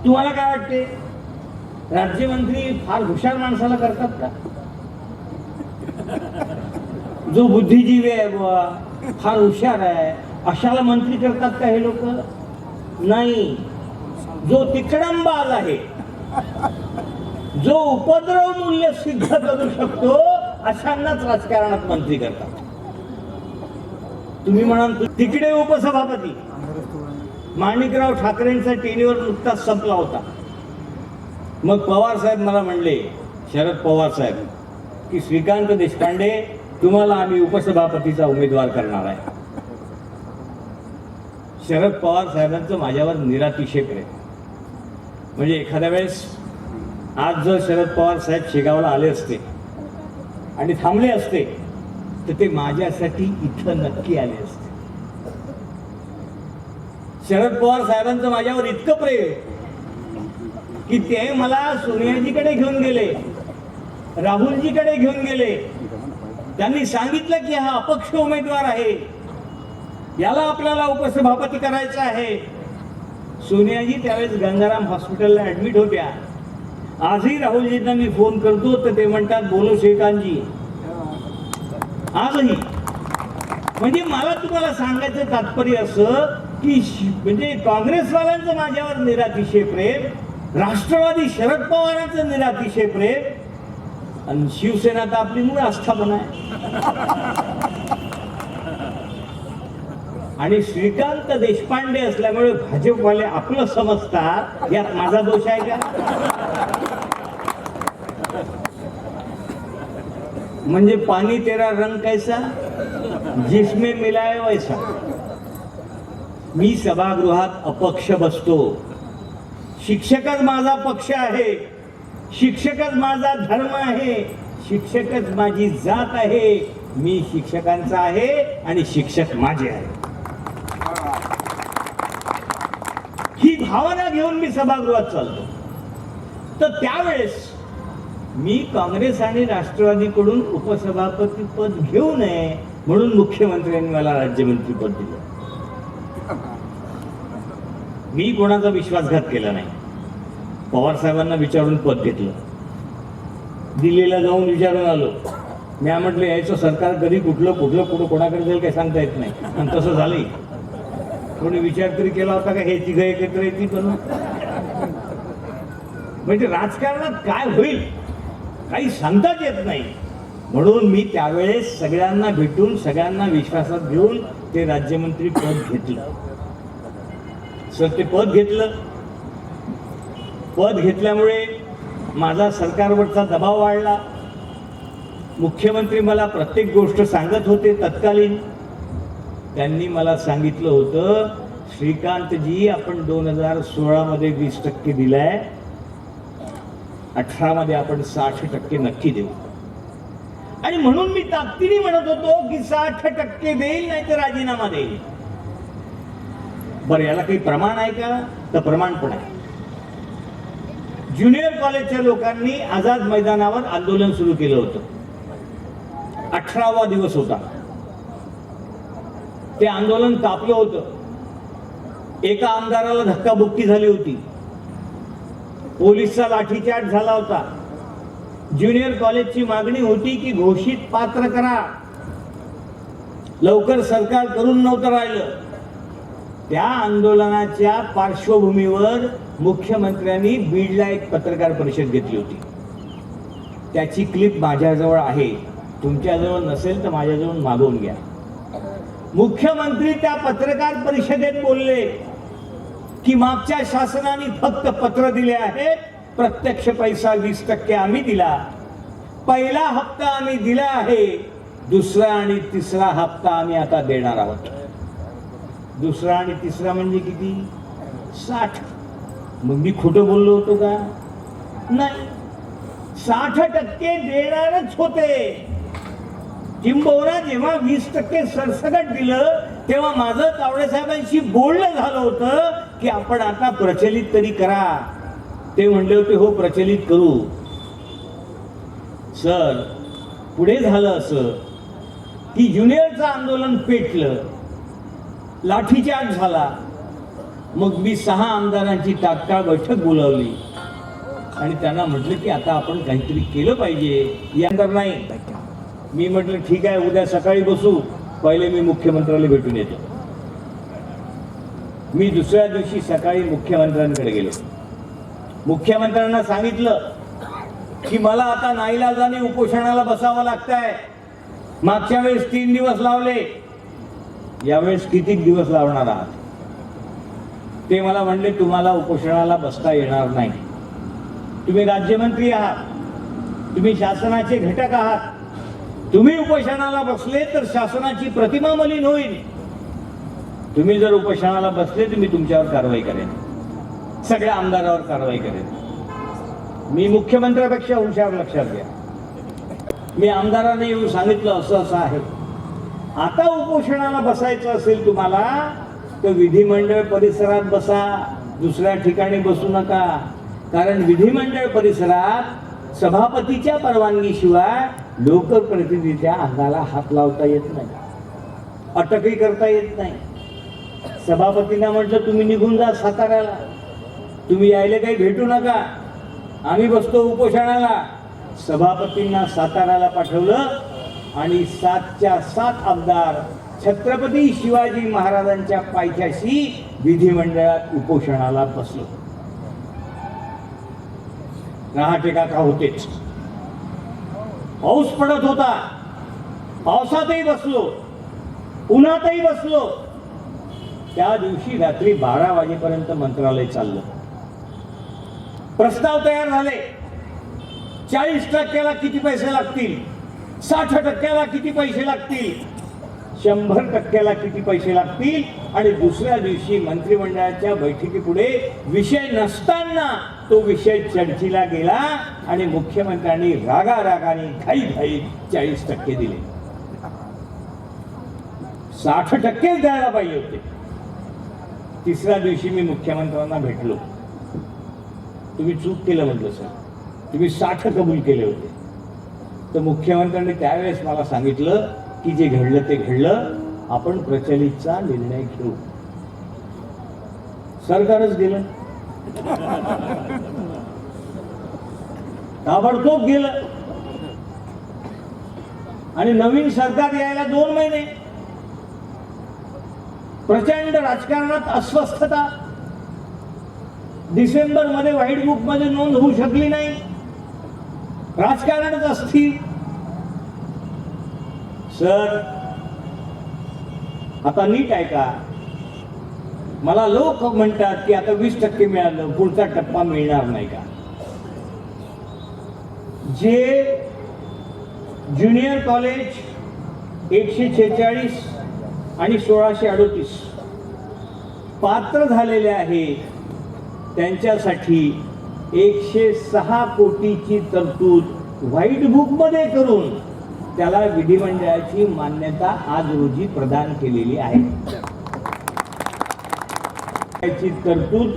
तुम्हाला काय वाटते, राज्यमंत्री फार हुशार माणसाला करतात का? जो बुद्धिजीवी आहे बुवा, फार हुशार आहे, अशाला मंत्री करतात का हे लोक? नाही. जो तिकडंबाज आहे, जो उपद्रव मूल्य सिद्ध करू शकतो, अशांनाच राजकारणात मंत्री करतात. तुम्ही म्हणाल तिकडे उपसभापती माणिकराव ठाकरेंचा टेन्युअर नुकताच संपला होता. मग पवार साहेब मला म्हणले, शरद पवार साहेब, की श्रीकांत देशपांडे, तुम्हाला आम्ही उपसभापतीचा उमेदवार करणार आहे. शरद पवार साहेबांचं माझ्यावर निरातिशय प्रेम. म्हणजे एखाद्या वेळेस आज जर शरद पवार साहेब शेगावला आले असते आणि थांबले असते तर ते माझ्यासाठी इथं नक्की आले असते. शरद पवार साहेबांचं माझ्यावर इतकं प्रेम की ते मला सोनियाजीकडे घेऊन गेले, राहुलजीकडे घेऊन गेले. त्यांनी सांगितलं की हा अपक्ष उमेदवार आहे, याला आपल्याला उपसभापती करायचं आहे. सोनियाजी त्यावेळेस गंगाराम हॉस्पिटलला ऍडमिट होत्या. आजही राहुलजींना मी फोन करतो तर ते म्हणतात, बोलो श्रीकांतजी. आजही. म्हणजे मला तुम्हाला सांगायचं तात्पर्य असं की म्हणजे काँग्रेसवाल्यांचं माझ्यावर निरातिशय प्रेम, राष्ट्रवादी शरद पवारांचं निरातिशय प्रेम, आणि शिवसेना तर आपली मूळ आस्थापना आहे. आणि श्रीकांत देशपांडे असल्यामुळे भाजपवाले आपलं समजतात. यात माझा दोष आहे का? म्हणजे पाणी तेरा रंग कैसा, जिसमें मिलाय वैसा. मी सभागृहात अपक्ष बसतो. शिक्षकच माझा पक्ष आहे, शिक्षकच माझा धर्म आहे, शिक्षकच माझी जात आहे. मी शिक्षकांचा आहे आणि शिक्षक माझे आहे. ही भावना घेऊन मी सभागृहात चालतो. तर त्यावेळेस मी काँग्रेस आणि राष्ट्रवादीकडून उपसभापती पद घेऊ नये म्हणून मुख्यमंत्र्यांनी मला राज्यमंत्री पद दिलं. मी कोणाचा विश्वासघात केला नाही. पवार साहेबांना विचारून पद घेतलं. दिल्लीला जाऊन विचारून आलो. मी म्हटलं यायचं सरकार कधी कुठलं कोणाकडे जाईल काही सांगता येत नाही. आणि तसं झालंय. कोणी विचार तरी केला होता का हे तिघं एकत्र येतील? पण म्हणजे राजकारणात काय होईल काही सांगताच येत नाही. म्हणून मी त्यावेळेस सगळ्यांना भेटून सगळ्यांना विश्वासात घेऊन ते राज्यमंत्री पद घेतलं. सर ते पद घेतलं. पद घेतल्यामुळे माझा सरकारवरचा दबाव वाढला. मुख्यमंत्री मला प्रत्येक गोष्ट सांगत होते तत्कालीन. त्यांनी मला सांगितलं होतं, श्रीकांतजी आपण 2016 मध्ये 20% दिलाय, 18 मध्ये आपण 60% नक्की देऊ. आणि म्हणून मी ताकदीने म्हणत होतो की 60% देईल नाही तर राजीनामा देईल. बरं याला काही प्रमाण आहे का? तर प्रमाण पण आहे. ज्युनियर कॉलेजच्या लोकांनी आझाद मैदानावर आंदोलन सुरू केलं होतं. 18वा दिवस होता. ते आंदोलन तापलं होतं. एका आमदाराला धक्काबुक्की झाली होती. पोलिसचा लाठीचार्ज झाला होता. ज्युनियर कॉलेजची मागणी होती की घोषित पात्र करा. लवकर सरकार करून नव्हतं राहिलं. त्या आंदोलनाच्या पार्श्वभूमीवर मुख्यमंत्र्यांनी बीडला एक पत्रकार परिषद घेतली होती. त्याची क्लिप माझ्याजवळ आहे. तुमच्याजवळ नसेल तर माझ्याजवळ मागवून घ्या. मुख्यमंत्री त्या पत्रकार परिषदेत बोलले की मागच्या शासनाने फक्त पत्र दिले आहेत, प्रत्यक्ष पैसा 20% आम्ही दिला. पहिला हप्ता आम्ही दिला आहे, दुसरा आणि तिसरा हप्ता आम्ही आता देणार आहोत. दुसरा आणि तिसरा म्हणजे किती? 60. मग मी खोटं बोललो होतो का? नाही. 60% देणारच होते. किंबहुना जेव्हा 20% सरसकट दिलं तेव्हा माझं तावडे साहेबांशी बोलणं झालं होतं की आपण आता प्रचलित तरी करा. ते म्हणले होते हो प्रचलित करू. सर पुढे झालं असं की ज्युनियरचं आंदोलन पेटलं, लाठीचार्ज झाला. मग मी 6 आमदारांची तात्काळ बैठक बोलावली आणि त्यांना म्हटलं की आता आपण काहीतरी केलं पाहिजे. यानंतर नाही. मी म्हटलं ठीक आहे उद्या सकाळी बसू, पहिले मी मुख्यमंत्र्याला भेटून येतो. मी दुसऱ्या दिवशी सकाळी मुख्यमंत्र्यांकडे गेलो. मुख्यमंत्र्यांना सांगितलं की मला आता नाईलाजाने उपोषणाला बसावं लागतंय. मागच्या वेळेस 3 दिवस लावले, यावेळेस किती दिवस लावणार आहात? ते मला म्हणले तुम्हाला उपोषणाला बसता येणार नाही. तुम्ही राज्यमंत्री आहात, तुम्ही शासनाचे घटक आहात. तुम्ही उपोषणाला बसले तर शासनाची प्रतिमा मलिन होईल. तुम्ही जर उपोषणाला बसले तर मी तुमच्यावर कारवाई करेन, सगळ्या आमदारावर कारवाई करेन. मी मुख्यमंत्र्यापेक्षा हुशार, लक्षात घ्या. मी आमदारांना येऊन सांगितलं असं असं आहे. आता उपोषणाला बसायचं असेल तुम्हाला तर विधिमंडळ परिसरात बसा, दुसऱ्या ठिकाणी बसू नका. कारण विधिमंडळ परिसरात सभापतीच्या परवानगीशिवाय लोकप्रतिनिधीच्या अंगाला हात लावता येत नाही, अटकही करता येत नाही. सभापतींना म्हटलं तुम्ही निघून जा साताऱ्याला, तुम्ही यायला काही भेटू नका, आम्ही बसतो उपोषणाला. सभापतींना साताऱ्याला पाठवलं आणि 7च्या 7 आमदार छत्रपती शिवाजी महाराजांच्या पायथ्याशी विधिमंडळात उपोषणाला बसलो. रहाटेका का होतेच. पाऊस पडत होता, पावसातही बसलो, उन्हातही बसलो. त्या दिवशी रात्री 12 वाजेपर्यंत मंत्रालय चाललं. प्रस्ताव तयार झाले. 40% किती पैसे लागतील, 60% किती पैसे लागतील, 100% किती पैसे लागतील. आणि दुसऱ्या दिवशी मंत्रिमंडळाच्या बैठकीपुढे विषय नसताना तो विषय चर्चेला गेला आणि मुख्यमंत्र्यांनी रागारागाने घाई 40% दिले. 60% द्यायला पाहिजे होते. तिसऱ्या दिवशी मी मुख्यमंत्र्यांना भेटलो. तुम्ही चूक केलं म्हटलं सर, तुम्ही 60 कबूल केले होते. तर मुख्यमंत्र्यांनी त्यावेळेस मला सांगितलं की जे घडलं ते घडलं, आपण प्रचलितचा निर्णय घेऊ. सरकारच गेलं, ताबडतोब गेलं. आणि नवीन सरकार यायला 2 महिने. प्रचंड राजकारणात अस्वस्थता. डिसेंबर मध्ये व्हाईट बुक मध्ये नोंद होऊ शकली नाही. राजकारणच अस्थिर. सर आता नीट ऐका. मला लोक म्हणतात की आता 20% मिळालं, पुढचा टप्पा मिळणार नाही का. जे ज्युनियर कॉलेज 146 आणि 1638 पात्र झालेले आहे त्यांच्यासाठी 106 कोटीची तरतूद व्हाईट बुक मध्ये करून त्याला विधिमंडळाची मान्यता आज रोजी प्रदान केलेली आहे. त्याची तरतूद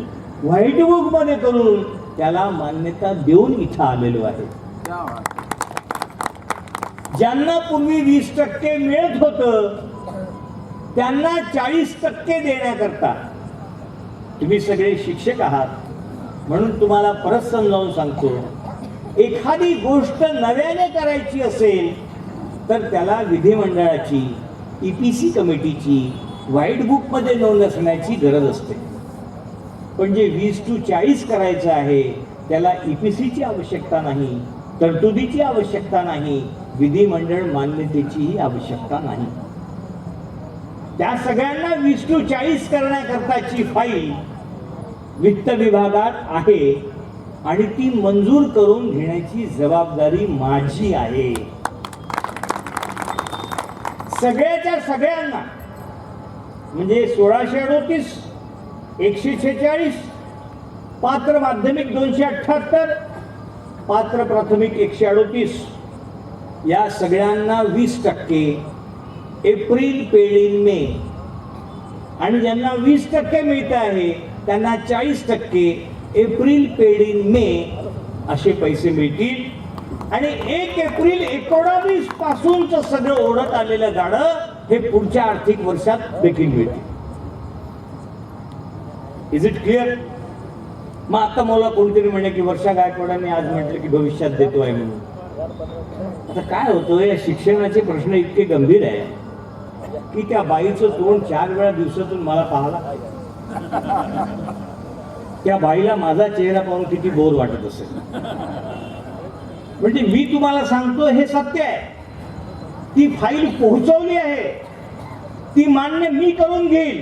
व्हाईट बुक मध्ये करून त्याला मान्यता देऊन इथं आलेलो आहे. ज्यांना पूर्वी 20% मिळत होतं त्यांना 40% देण्याकरता, तुम्ही सगळे शिक्षक आहात म्हणून तुम्हाला परत समजावून सांगतो, एखादी गोष्ट नव्याने करायची असेल तर त्याला विधिमंडळाची EPC कमिटीची व्हाईट बुक मध्ये नोंद असण्याची गरज असते. पण जे 20-40 करायचं आहे त्याला EPCची आवश्यकता नाही, तरतुदीची आवश्यकता नाही, विधिमंडळ मान्यतेचीही आवश्यकता नाही. त्या सगळ्यांना 20-40 करण्याकरताची फाईल वित्त विभागात आहे आणि ती मंजूर करून घेण्याची जबाबदारी माझी आहे. सगळ्याच्या सगळ्यांना म्हणजे 1638, 146, पात्र माध्यमिक 278, पात्र प्राथमिक 138 या सगळ्यांना 20%, एप्रिल पेड इन मे, आणि ज्यांना 20% मिळत आहे त्यांना 40%, एप्रिल पेड इन मे असे पैसे मिळतील. आणि 1 एप्रिल 19 पासूनच सगळं ओढत आलेलं गाडं हे पुढच्या आर्थिक वर्षात देखील मिळतील. Is it clear? मग आता मला कोणतरी म्हणे की वर्षा गायकवाडांनी आज म्हटलं की भविष्यात देतो आहे म्हणून. आता काय होतं, या शिक्षणाचे प्रश्न इतके गंभीर आहे की त्या बाईचं तोंड 4 वेळा दिवसातून मला पाहायला, त्या बाईला माझा चेहरा पाहून किती बोर वाटत असेल. म्हणजे मी तुम्हाला सांगतो हे सत्य आहे. ती फाईल पोहोचवली आहे, ती मान्य मी करून घेईल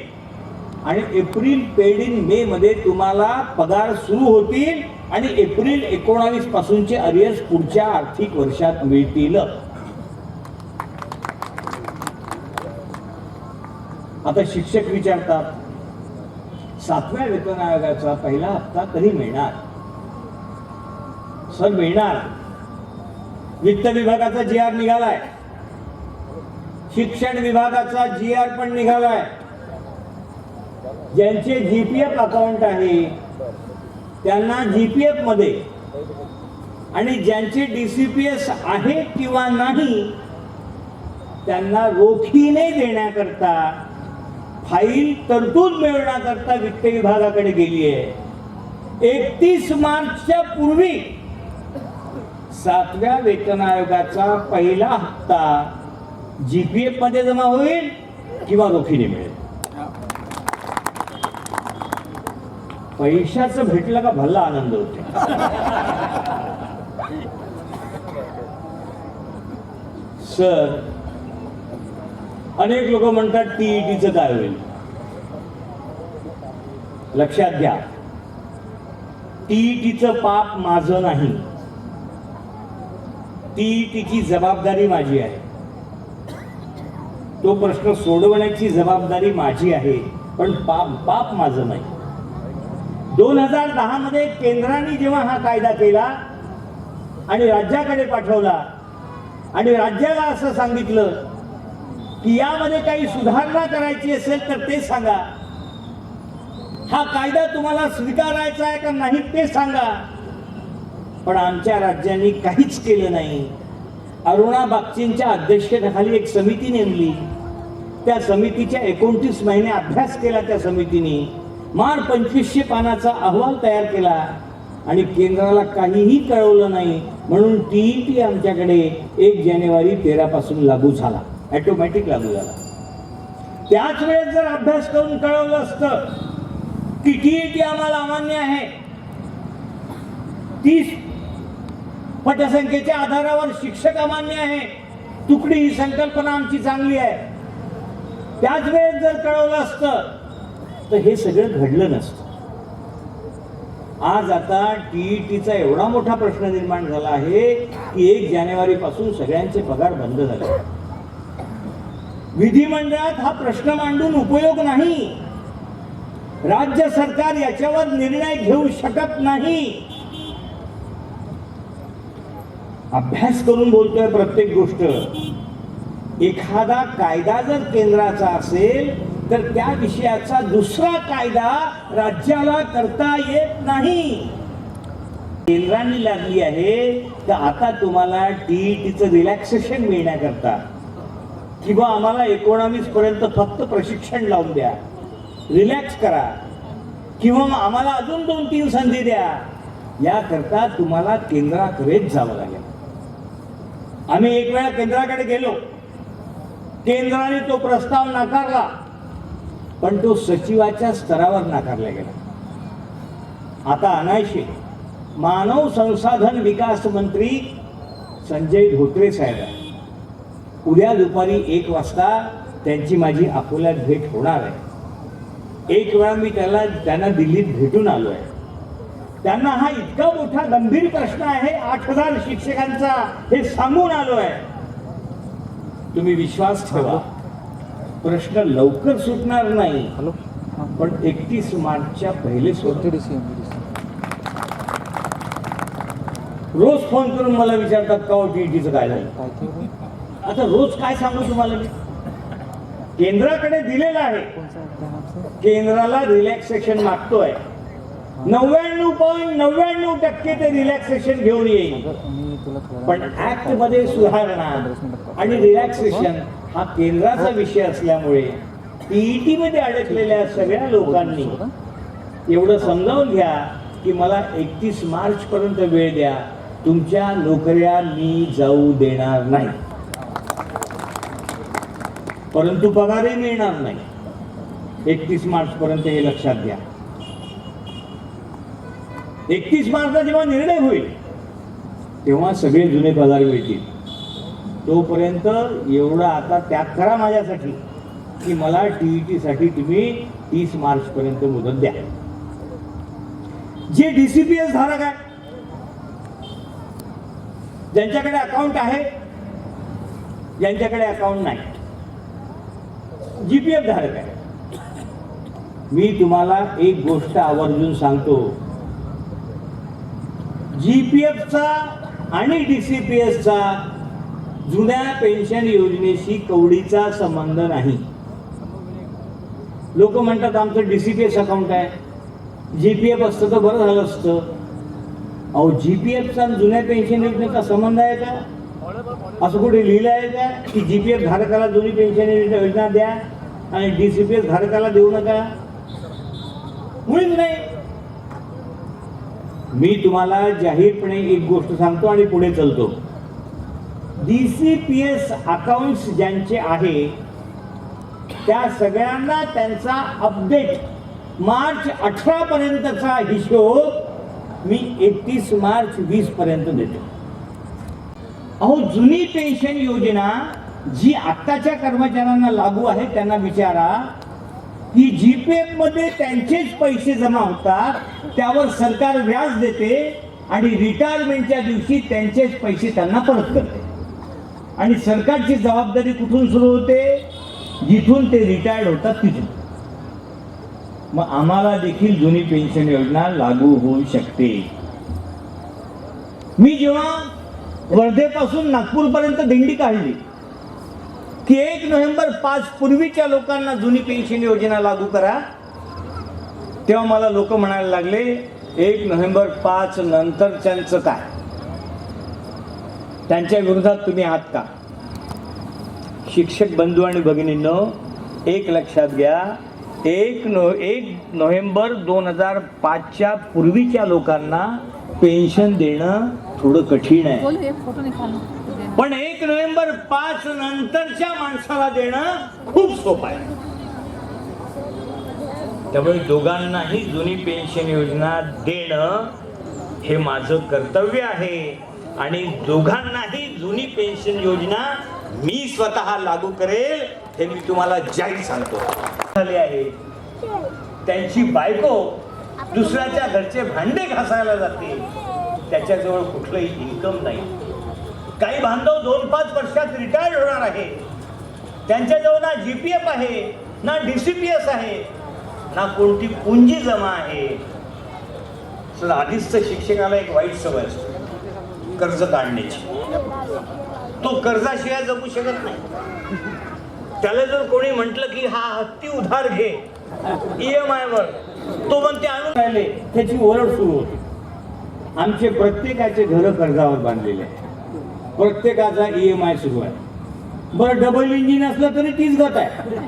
आणि एप्रिल पेड इन मे मध्ये तुम्हाला पगार सुरू होतील आणि एप्रिल 19 पासूनचे अरियर्स पुढच्या आर्थिक वर्षात मिळतील. आता शिक्षक विचारतात 7व्या वेतन आयोगाचा पहिला हप्ता कधी मिळणार? सर मिळणार. वित्त विभागाचा GR निघालाय, शिक्षण विभागाचा GR पण निघालाय. ज्यांचे GPF अकाउंट आहे त्यांना GPF मध्ये आणि ज्यांचे DCPS आहे किंवा नाही त्यांना रोखीने देण्याकरता फाईल तरतूद मिळवण्याकरता वित्त विभागाकडे गेली आहे. 31 मार्चच्या पूर्वी 7व्या वेतन आयोगाचा पहिला हप्ता GPF मध्ये जमा होईल किंवा रोखीने मिळेल. पैशाचं भेटलं का भल्ला आनंद होतो. सर अनेक लोक म्हणतात TETचं काय होईल. लक्षात घ्या, TETचं पाप माझं नाही, TETची जबाबदारी माझी आहे. तो प्रश्न सोडवण्याची जबाबदारी माझी आहे, पण पाप माझं नाही. 2010 मध्ये केंद्राने जेव्हा हा कायदा केला आणि राज्याकडे पाठवला आणि राज्याला असं सांगितलं की यामध्ये काही सुधारणा करायची असेल तर ते सांगा, हा कायदा तुम्हाला स्वीकारायचा आहे का नाही ते सांगा. पण आमच्या राज्यांनी काहीच केलं नाही. अरुणा बागचींच्या अध्यक्षतेखाली एक समिती नेमली, त्या समितीच्या 29 महिने अभ्यास केला. त्या समितीने मार 2500 पानाचा अहवाल तयार केला आणि केंद्राला काहीही कळवलं नाही. म्हणून TET आमच्याकडे 1 जानेवारी 13 पासून लागू झाला, ऑटोमॅटिक लागू झाला. त्याच वेळेस जर अभ्यास करून कळवलं असतं की टीईटी आम्हाला अमान्य आहे, 30 पटसंख्येच्या आधारावर शिक्षक अमान्य आहे, तुकडी ही संकल्पना आमची चांगली आहे, त्याच वेळेस जर कळवलं असतं तर हे सगळं घडलं नसतं. आज आता टीईटीचा एवढा मोठा प्रश्न निर्माण झाला आहे की 1 जानेवारी पासून सगळ्यांचे पगार बंद झाले. विधिमंडळात हा प्रश्न मांडून उपयोग नाही. राज्य सरकार याच्यावर निर्णय घेऊ शकत नाही. अभ्यास करून बोलतोय प्रत्येक गोष्ट. एखादा कायदा जर केंद्राचा असेल तर त्या विषयाचा दुसरा कायदा राज्याला करता येत नाही. केंद्राने लागली आहे तर आता तुम्हाला टीईटीचं रिलॅक्सेशन मिळण्याकरता किंवा आम्हाला 19 पर्यंत फक्त प्रशिक्षण लावून द्या, रिलॅक्स करा, किंवा आम्हाला अजून 2-3 संधी द्या, याकरता तुम्हाला केंद्राकडेच जावं लागेल. आम्ही एक वेळा केंद्राकडे गेलो, केंद्राने तो प्रस्ताव नाकारला, पण तो सचिवाच्या स्तरावर नाकारला गेला. आता अनायशे मानव संसाधन विकास मंत्री संजय धोत्रे साहेब उद्या दुपारी 1 वाजता त्यांची माझी अकोल्यात भेट होणार आहे. एक वेळा मी त्यांना दिल्लीत भेटून आलो आहे. त्यांना हा इतका मोठा गंभीर प्रश्न आहे 8,000 शिक्षकांचा, हे सांगून आलो आहे. तुम्ही विश्वास ठेवा, प्रश्न लवकर सुटणार नाही, पण 31 मार्चच्या पहिले रोज फोन करून मला विचारतात का टीईटीचं काय झालं. आता रोज काय सांगू तुम्हाला मी. केंद्राकडे दिलेलं आहे, केंद्राला रिलॅक्सेशन मागतोय. 99.99% ते रिलॅक्सेशन घेऊन येईल. पण ऍक्ट मध्ये सुधारणा आणि रिलॅक्सेशन हा केंद्राचा विषय असल्यामुळे टीईटी मध्ये अडकलेल्या सगळ्या लोकांनी एवढं समजावून घ्या की मला 31 मार्च पर्यंत वेळ द्या, तुमच्या नोकऱ्या मी जाऊ देणार नाही, परंतु पगारही मिळणार नाही. 31 मार्च पर्यंत हे लक्षात घ्या. 31 मार्चला जेव्हा निर्णय होईल तेव्हा सगळे जुने पगार मिळतील. तोपर्यंत एवढं आता त्याग करा माझ्यासाठी की मला टीईटी साठी तुम्ही 30 मार्च पर्यंत मुदत द्या. जे डीसीपीएस धारक आहे, ज्यांच्याकडे अकाउंट आहे, ज्यांच्याकडे अकाउंट नाही, जीपीएफ धारक आहे, मी तुम्हाला एक गोष्ट आवर्जून सांगतो. जीपीएफचा आणि डीसीपीएसचा जुन्या पेन्शन योजनेशी कवडीचा संबंध नाही. लोक म्हणतात आमचं डीसीपीएस अकाउंट आहे, जीपीएफ असतं तर बरं झालं असतं. अहो, जीपीएफचा जुन्या पेन्शन योजनेचा संबंध आहे का? असं कुठे लिहिलं आहे का की जीपीएफ धारकाला जुनी पेन्शन योजना द्या आणि डीसीपीएस धारकाला देऊ नका? मुळीच नाही. मी तुम्हाला जाहीरपणे एक गोष्ट सांगतो आणि पुढे चलतो. डीसीपीएस अकाउंट्स ज्यांचे आहे त्या सगळ्यांना त्यांचा अपडेट मार्च 18 पर्यंतचा हिशोब मी 31 मार्च 20 पर्यंत देतो. अहो, जुनी पेन्शन योजना जी आत्ताच्या कर्मचाऱ्यांना लागू आहे त्यांना विचारा की जीपीएफ मध्ये त्यांचेच पैसे जमा होतात, त्यावर सरकार व्याज देते आणि रिटायरमेंटच्या दिवशी त्यांचेच पैसे त्यांना परत करते. आणि सरकारची जबाबदारी कुठून सुरू होते? जिथून ते रिटायर्ड होतात तिथून. मग आम्हाला देखील जुनी पेन्शन योजना लागू होऊ शकते. मी जेव्हा वर्धेपासून नागपूरपर्यंत दिंडी काढली की 1 नोव्हेंबर 5 पूर्वीच्या लोकांना जुनी पेन्शन योजना लागू करा, तेव्हा मला लोक म्हणायला लागले 1 नोव्हेंबर 5 नंतरच्यांचं काय, त्यांच्या विरोधात तुम्ही आहात का? शिक्षक बंधू आणि भगिनींनो, एक लक्षात घ्या, 1 नोव्हेंबर 2005च्या पूर्वीच्या लोकांना पेन्शन देणं थोडं कठीण आहे, पण 1 नोव्हेंबर 5 नंतरच्या माणसाला देणं खूप सोपं आहे. त्यामुळे दोघांनाही जुनी पेन्शन योजना देणं हे माझं कर्तव्य आहे आणि दोघांनाही जुनी पेन्शन योजना मी स्वतः लागू करेल हे मी तुम्हाला जाहीर सांगतो. झाले आहे त्यांची बायको दुसऱ्याच्या घरचे भांडे घासायला जाते, त्याच्याजवळ कुठलंही इन्कम नाही. काही बांधव 2-5 वर्षात रिटायर्ड होणार आहे, त्यांच्याजवळ ना GPF आहे, ना DCPS आहे, ना कोणती पुंजी जमा आहे. सर आधीच तर शिक्षकाला एक वाईट सवय असते कर्ज काढण्याची. तो कर्जाशिवाय जगू शकत नाही. त्याला जर कोणी म्हटलं की हा हत्ती उधार घे EMI वर, तो म्हणते आणून राहिले, त्याची ओरड सुरू होती. आमचे प्रत्येकाचे घर कर्जावर बांधलेले आहे, प्रत्येकाचा EMI सुरू आहे. बरं डबल इंजिन असलं तरी तीच गत आहे,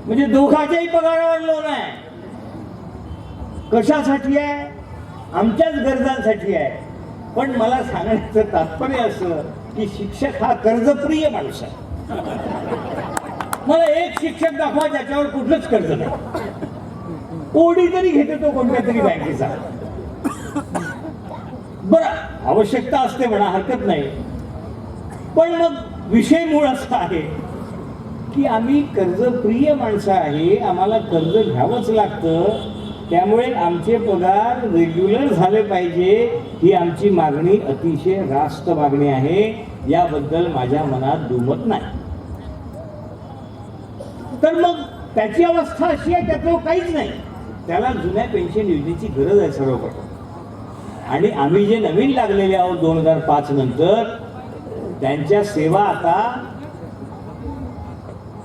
म्हणजे दोघाच्याही पगारावर लोन आहे. कशासाठी आहे? आमच्याच गरजांसाठी आहे. पण मला सांगण्याचं तात्पर्य असं की शिक्षक हा कर्जप्रिय माणूस आहे. मला एक शिक्षक दाखवा ज्याच्यावर कुठलंच कर्ज नाही. ओढी तरी घेते तो कोणत्या तरी बँकेचा. बरं आवश्यकता असते म्हणा, हरकत नाही. पण मग विषय मूळ असा आहे की आम्ही कर्जप्रिय माणसं आहे, आम्हाला कर्ज घ्यावंच लागतं. त्यामुळे आमचे पगार रेग्युलर झाले पाहिजे ही आमची मागणी अतिशय रास्त मागणी आहे. याबद्दल माझ्या मनात दुमत नाही. तर मग त्याची अवस्था अशी आहे, त्याचं काहीच नाही. त्याला जुन्या पेन्शन योजनेची गरज आहे सर्वप्रथम. आणि आम्ही जे नवीन लागलेले आहोत 2005 नंतर, त्यांच्या सेवा आता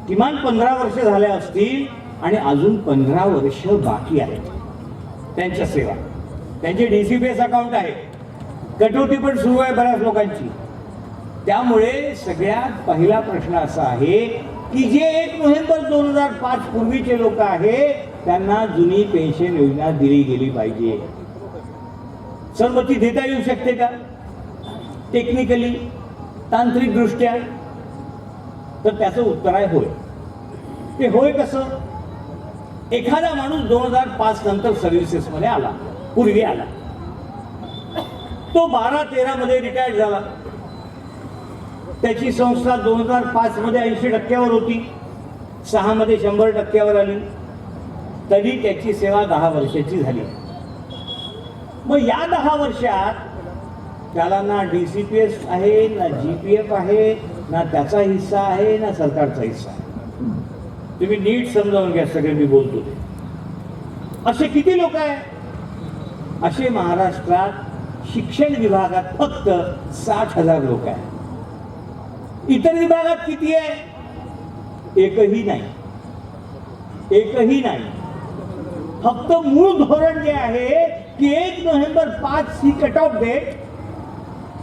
किमान 15 वर्ष झाल्या असतील आणि अजून 15 वर्ष बाकी आहेत त्यांच्या सेवा. त्यांचे DCPS अकाउंट आहे, कटौती पण सुरू आहे बऱ्याच लोकांची. त्यामुळे सगळ्यात पहिला प्रश्न असा आहे की जे 1 नोव्हेंबर 2005 पूर्वीचे लोक आहेत त्यांना जुनी पेन्शन योजना दिली गेली पाहिजे. संमती देता येऊ शकते का टेक्निकली, तांत्रिक दृष्ट्या? तर त्याचं उत्तर आहे होय. ते होय कसं? एखादा माणूस 2005 नंतर सर्व्हिसेस मध्ये आला, पूर्वी आला, तो 12-13 मध्ये रिटायर्ड झाला. त्याची संस्था 2005 मध्ये 80% होती, 6 मध्ये 100% आली. तरी त्याची सेवा 10 वर्षाची झाली. मग या 10 वर्षात त्याला ना DCPS आहे, ना GPF आहे, ना त्याचा हिस्सा आहे, ना सरकारचा हिस्सा आहे. तुम्ही नीट समजावून घ्या सगळे मी बोलतो ते. असे किती लोक आहे? असे महाराष्ट्रात शिक्षण विभागात फक्त 60,000 लोक आहेत. इतर विभागात किती आहे? एकही नाही, एकही नाही. फक्त मूळ धोरण जे आहे की 1 नोव्हेंबर 5 ही कट ऑफ डेट,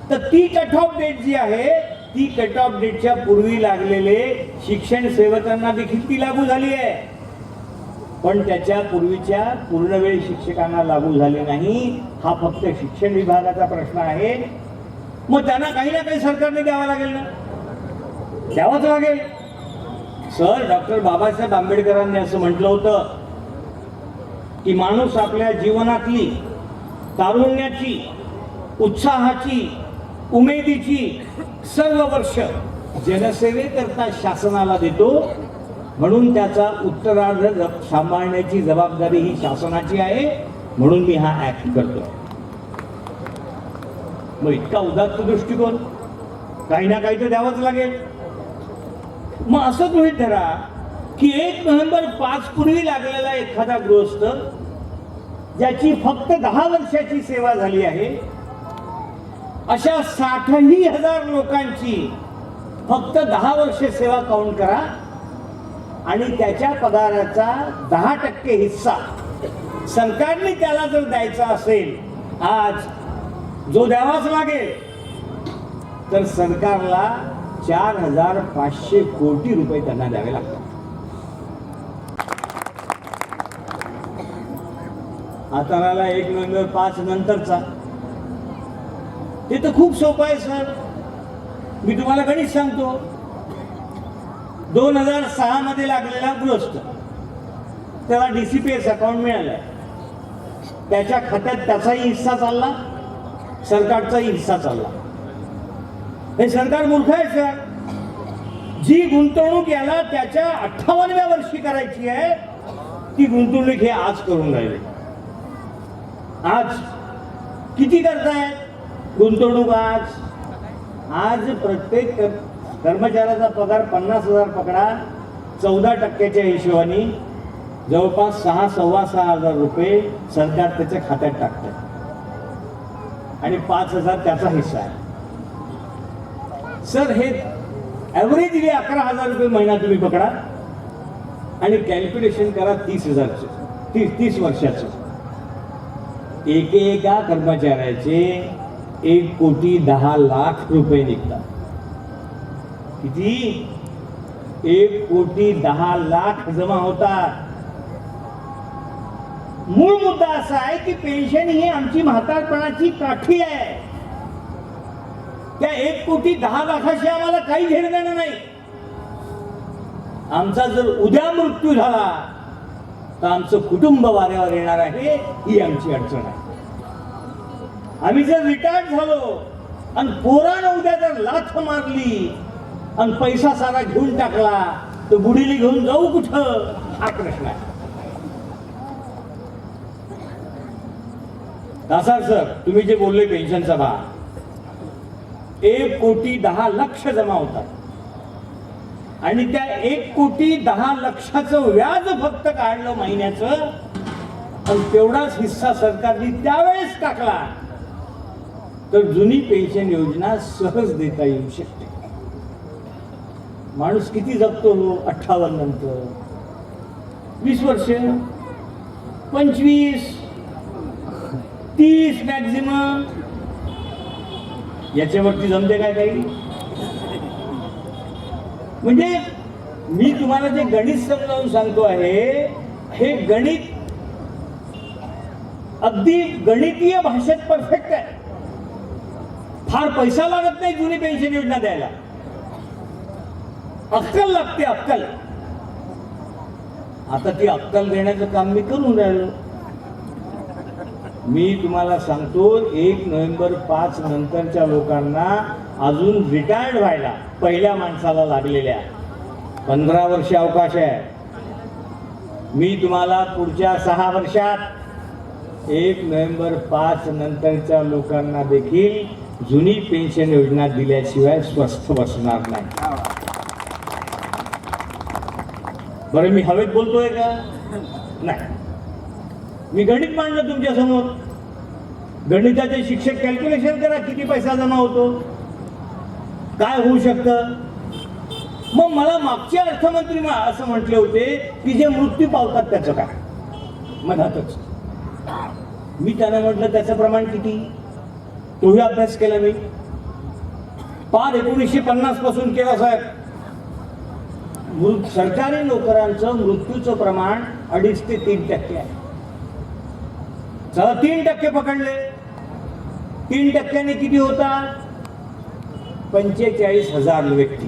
तर ती कट ऑफ डेट जी आहे ती कट ऑफ डेटच्या पूर्वी लागलेले शिक्षण सेवकांना देखील ती लागू झाली आहे. पण त्याच्या पूर्वीच्या पूर्णवेळ शिक्षकांना लागू झाले नाही. हा फक्त शिक्षण विभागाचा प्रश्न आहे. मग त्यांना काही ना काही सरकारने द्यावं लागेल ना, द्यावंच लागेल. सर डॉक्टर बाबासाहेब आंबेडकरांनी असं म्हटलं होतं की माणूस आपल्या जीवनातली, तारुण्याची, उत्साहाची, उमेदीची सर्व वर्ष जनसेवेकरता शासनाला देतो. म्हणून त्याचा उत्तरार्ध सांभाळण्याची जबाबदारी ही शासनाची आहे. म्हणून मी हा ऍक्ट करतो. मग इतका उदात्त दृष्टिकोन, काही ना काही तर द्यावंच लागेल. मग असं गृहीत धरा की 1 नोव्हेंबर 5 पूर्वी लागलेला एखादा गृहस्थ ज्याची फक्त 10 वर्षाची सेवा झाली आहे, अशा 60,000 लोकांची फक्त 10 वर्ष सेवा काउंट करा आणि त्याच्या पगाराचा 10% हिस्सा सरकारने त्याला जर द्यायचा असेल आज, जो द्यावाच लागेल, तर सरकारला 4,500 कोटी रुपये त्यांना द्यावे लागतात. आता आला 1 नोव्हेंबर 5 नंतरचा. ते तर खूप सोपं आहे सर. मी तुम्हाला गणित सांगतो. 2006 मध्ये लागलेला गृहस्थ त्याला DCPS अकाउंट मिळालंय, त्याच्या खात्यात त्याचाही हिस्सा चालला, सरकारचाही हिस्सा चालला. हे सरकार मूर्ख आहे सर. जी गुंतवणूक याला त्याच्या 58व्या वर्षी करायची आहे ती गुंतवणूक हे आज करून राहिले. आज किती करतायत गुंतवणूक? आज प्रत्येक कर्मचाऱ्याचा पगार 50,000 पकडा, 14% हिशोबाने जवळपास 6,000-6,25,000 रुपये सरकार त्याच्या खात्यात टाकतं आणि 5,000 त्याचा हिस्सा आहे. सर हे ॲव्हरेजली 11,000 रुपये महिना तुम्ही पकडा आणि कॅल्क्युलेशन करा 30,000चं, 30 वर्षाचं. एकेका कर्मचाऱ्याचे 1,10,00,000 रुपये निघतात. किती? 1,10,00,000 जमा होतात. मूळ मुद्दा असा आहे की पेन्शन ही आमची म्हातारपणाची काठी आहे. त्या 1,10,00,000शी आम्हाला काही घेणं देणं नाही. आमचा जर उद्या मृत्यू झाला तर आमचं कुटुंब वाऱ्यावर येणार आहे, ही आमची अडचण आहे. आम्ही जर रिटायर्ड झालो आणि पोरानं उद्या जर लाथ मारली आणि पैसा सारा घेऊन टाकला तर बुडीली घेऊन जाऊ कुठं, हा प्रश्न आहे. दासार सर, तुम्ही जे बोलले पेन्शनचा भाग, 1,10,00,000 जमा होतात आणि त्या 1,10,00,000चं व्याज फक्त काढलं महिन्याचं आणि तेवढाच हिस्सा सरकारने त्यावेळेस टाकला तर जुनी पेन्शन योजना सहज देता येऊ शकते. माणूस किती जगतो? 58 नंतर 20 वर्ष, 25, 30 मॅक्झिमम. याच्यावरती जमते काय काही? म्हणजे मी तुम्हाला जे गणित समजावून सांगतो आहे, हे गणित अगदी गणितीय भाषेत परफेक्ट आहे. फार पैसा लागत नाही जुनी पेन्शन योजना द्यायला. अक्कल लागते, अक्कल. आता ती अक्कल देण्याचं काम मी करून राहिलो. मी तुम्हाला सांगतो, 1 नोव्हेंबर 5 नंतरच्या लोकांना अजून रिटायर्ड व्हायला पहिल्या माणसाला लागलेल्या 15 वर्ष अवकाश आहे. मी तुम्हाला पुढच्या 6 वर्षात 1 नोव्हेंबर 5 नंतरच्या लोकांना देखील जुनी पेन्शन योजना दिल्याशिवाय स्वस्थ बसणार नाही. बरं, मी हवेत बोलतोय का? नाही. मी गणित मांडलं तुमच्या समोर. गणिताचे शिक्षक कॅल्क्युलेशन करा, किती पैसा जमा होतो, काय होऊ शकतं. मग मला मागचे अर्थमंत्री असं म्हटले होते की जे मृत्यू पावतात त्याचं काय, मधातच. मी त्यांना म्हटलं त्याचं प्रमाण किती, तोही अभ्यास केला मी. पार 1950 पासून केला साहेब. सरकारी नोकरांचं मृत्यूचं प्रमाण 2.5 ते 3% आहे. चला 3% पकडले. 3%ने किती होतात? 45,000 व्यक्ती.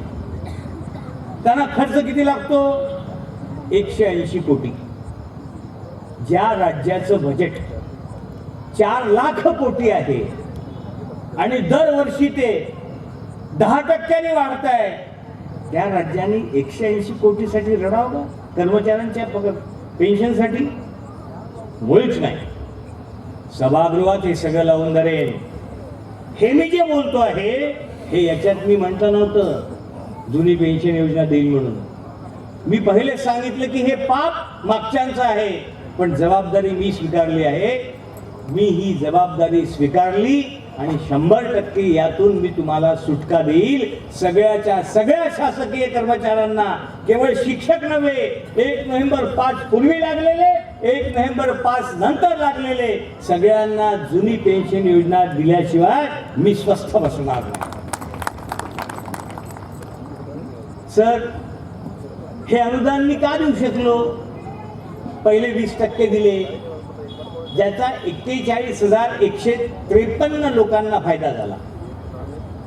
त्यांना खर्च किती लागतो? 180 कोटी. ज्या राज्याचं बजेट 4 लाख कोटी आहे आणि दरवर्षी ते 10%ने वाढत आहे, त्या राज्याने 180 कोटीसाठी रडावं का? कर्मचाऱ्यांच्या पेन्शनसाठी? मुळीच नाही. सभागृहात हे सगळं लावून धरेन. हे मी जे बोलतो आहे हे याच्यात मी म्हटलं नव्हतं जुनी पेन्शन योजना देईल म्हणून. मी पहिले सांगितलं की हे पाप मागच्यांचं आहे, पण जबाबदारी मी स्वीकारली आहे. मी ही जबाबदारी स्वीकारली आणि 100% यातून मी तुम्हाला सुटका देईल. सगळ्याच्या सगळ्या शासकीय कर्मचाऱ्यांना, केवळ शिक्षक नव्हे, 1 नोव्हेंबर 5 पूर्वी लागलेले, 1 नोव्हेंबर 5 नंतर लागलेले सगळ्यांना जुनी पेन्शन योजना दिल्याशिवाय मी स्वस्थ बसणार नाही. सर, हे अनुदान मी का देऊ शकलो? पहिले 20% दिले, ज्याचा 41,153 लोकांना फायदा झाला.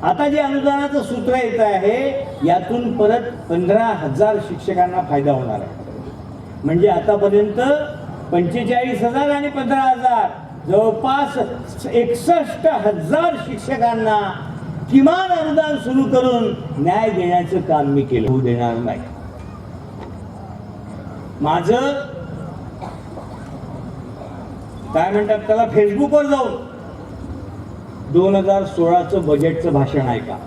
आता जे अनुदानाचं सूत्र येत आहे यातून परत 15,000 शिक्षकांना फायदा होणार आहे. म्हणजे आतापर्यंत 45,000 आणि 15,000 जवळपास 61,000 शिक्षकांना किमान अनुदान सुरू करून न्याय देण्याचं काम मी केलं. होऊ देणार नाही. माझं काय म्हणतात त्याला, फेसबुकवर जाऊन 2016चं बजेटचं भाषण ऐका.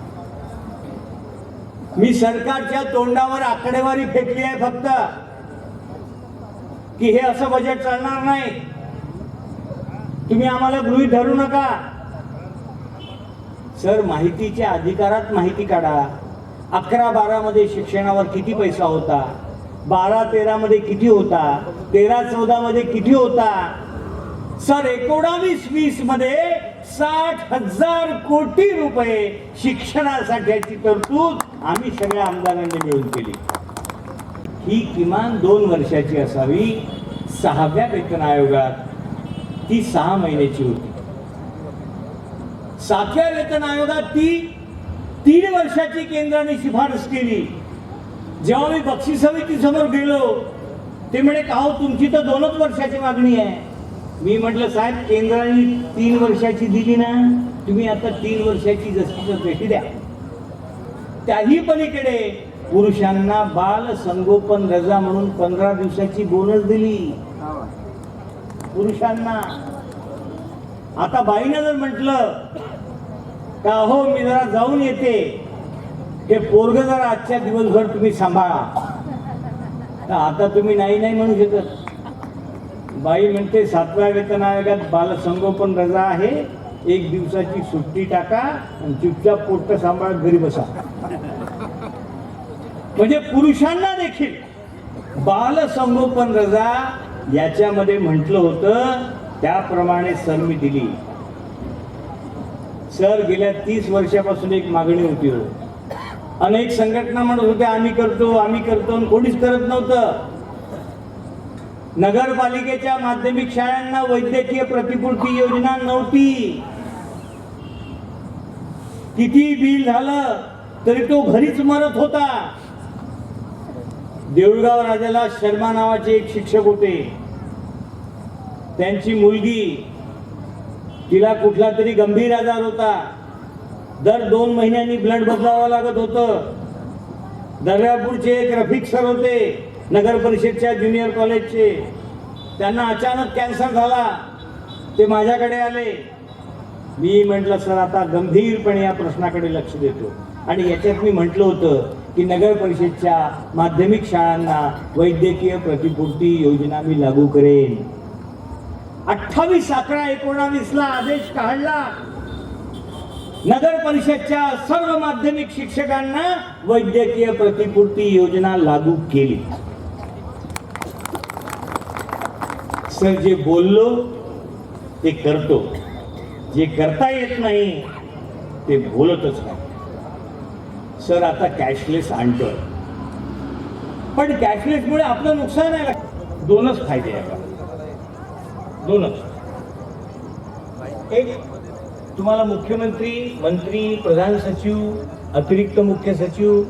मी सरकारच्या तोंडावर आकडेवारी फेकली आहे फक्त, की हे असं बजेट चालणार नाही, तुम्ही आम्हाला गृहीत धरू नका. सर, माहितीच्या अधिकारात माहिती काढा. 11-12 मध्ये शिक्षणावर किती पैसा होता, 12-13 मध्ये किती होता, 13-14 मध्ये किती होता. सर, 19-20 मध्ये 60,000 कोटी रुपये शिक्षणासाठीची तरतूद आम्ही सगळ्या आमदारांनी मिळून केली. ही किमान 2 वर्षाची असावी. 6व्या वेतन आयोगात ती 6 महिन्याची होती. 7व्या वेतन आयोगात ती 3 वर्षाची केंद्राने शिफारस केली. जेव्हा मी बक्षीस समितीसमोर गेलो, ते म्हणे का हो, तुमची तर 2च वर्षाची मागणी आहे. मी म्हटलं साहेब, केंद्राने 3 वर्षाची दिली ना, तुम्ही आता 3 वर्षाची जशी तशी द्या. त्याही पलीकडे पुरुषांना बाल संगोपन रजा म्हणून 15 दिवसाची बोनस दिली पुरुषांना. आता बाईनं जर म्हटलं का हो मी जरा जाऊन येते, हे पोरग जरा आजच्या दिवसभर तुम्ही सांभाळा, तर आता तुम्ही नाही नाही म्हणू शकत. बाई म्हणते 7व्या वेतन आयोगात बालसंगोपन रजा आहे, 1 दिवसाची सुट्टी टाका आणि चुपचाप पोट सांभाळत घरी बसा. म्हणजे पुरुषांना देखील बालसंगोपन रजा याच्यामध्ये म्हटलं होतं त्याप्रमाणे सर मी दिली. सर, गेल्या 30 वर्षापासून एक मागणी होती हो. अनेक संघटना म्हणत होत्या आम्ही करतो आम्ही करतो, आणि कोणीच करत नव्हतं. नगरपालिकेच्या माध्यमिक शाळांना वैद्यकीय प्रतिपूर्ती योजना नव्हती. किती बिल झालं तरी तो घरीच मरत होता. देऊळगाव राजाला शर्मा नावाचे एक शिक्षक होते. त्यांची मुलगी, तिला कुठला तरी गंभीर आजार होता. दर 2 महिन्यांनी ब्लड बदलावं लागत होतं. दर्यापूरचे एक रफिक सर होते, नगर परिषदच्या ज्युनियर कॉलेजचे. त्यांना अचानक कॅन्सर झाला. ते माझ्याकडे आले. मी म्हटलं सर, आता गंभीरपणे या प्रश्नाकडे लक्ष देतो, आणि याच्यात मी म्हटलं होतं की नगर परिषदच्या माध्यमिक शाळांना वैद्यकीय प्रतिपूर्ती योजना मी लागू करेन. 28/11/19 आदेश काढला. नगर परिषदच्या सर्व माध्यमिक शिक्षकांना वैद्यकीय प्रतिपूर्ती योजना लागू केली. सर, जे बोललो ते करतो, जे करता येत नाही ते बोलतच नाही. सर, आता कॅशलेस आणतोय, पण कॅशलेसमुळे आपलं नुकसान आहे. 2च फायदे आहेत, 2च. एक, तुम्हाला मुख्यमंत्री, मंत्री, प्रधान सचिव, अतिरिक्त मुख्य सचिव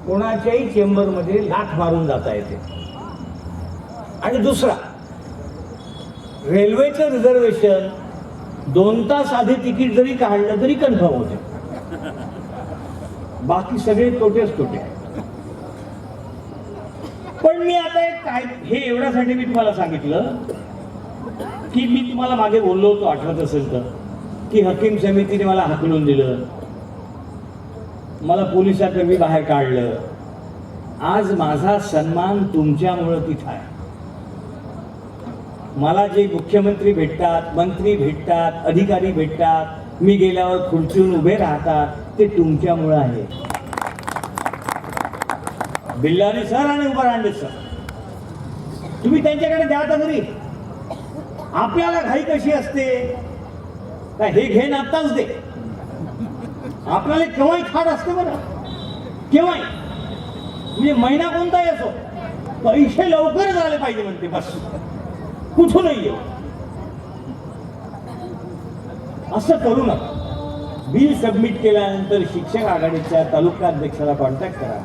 कोणाच्याही चेंबरमध्ये लाथ मारून जाता येते. आणि दुसरा, रेल्वेचं रिझर्वेशन 2 तास आधी तिकीट जरी काढलं तरी कन्फर्म होते. बाकी सगळे तोटेच तोटे. पण मी आता काय, हे एवढ्यासाठी मी तुम्हाला सांगितलं की मी तुम्हाला मागे बोललो होतो, आठवत असेल तर, की हकीम समितीने मला हाकलून दिलं, मला पोलिसांकरवी बाहेर काढलं. आज माझा सन्मान तुमच्यामुळं तिथं आहे. मला जे मुख्यमंत्री भेटतात, मंत्री भेटतात, अधिकारी भेटतात, मी गेल्यावर खुर्चून उभे राहतात, ते तुमच्यामुळं आहे. बिल्लारी सर आणि उमरांडे सर, तुम्ही त्यांच्याकडे द्या तर घरी. आपल्याला घाई कशी असते का, हे घे ना आत्ताच दे. आपल्याला केव्हाही खाट असते बरं, केव्हाही. म्हणजे महिना कोणताही असो, पैसे लवकर झाले पाहिजे म्हणते, बस कुठूनही येऊ. असं करू नका. बिल सबमिट केल्यानंतर शिक्षक आघाडीच्या तालुका अध्यक्षाला कॉन्टॅक्ट करा.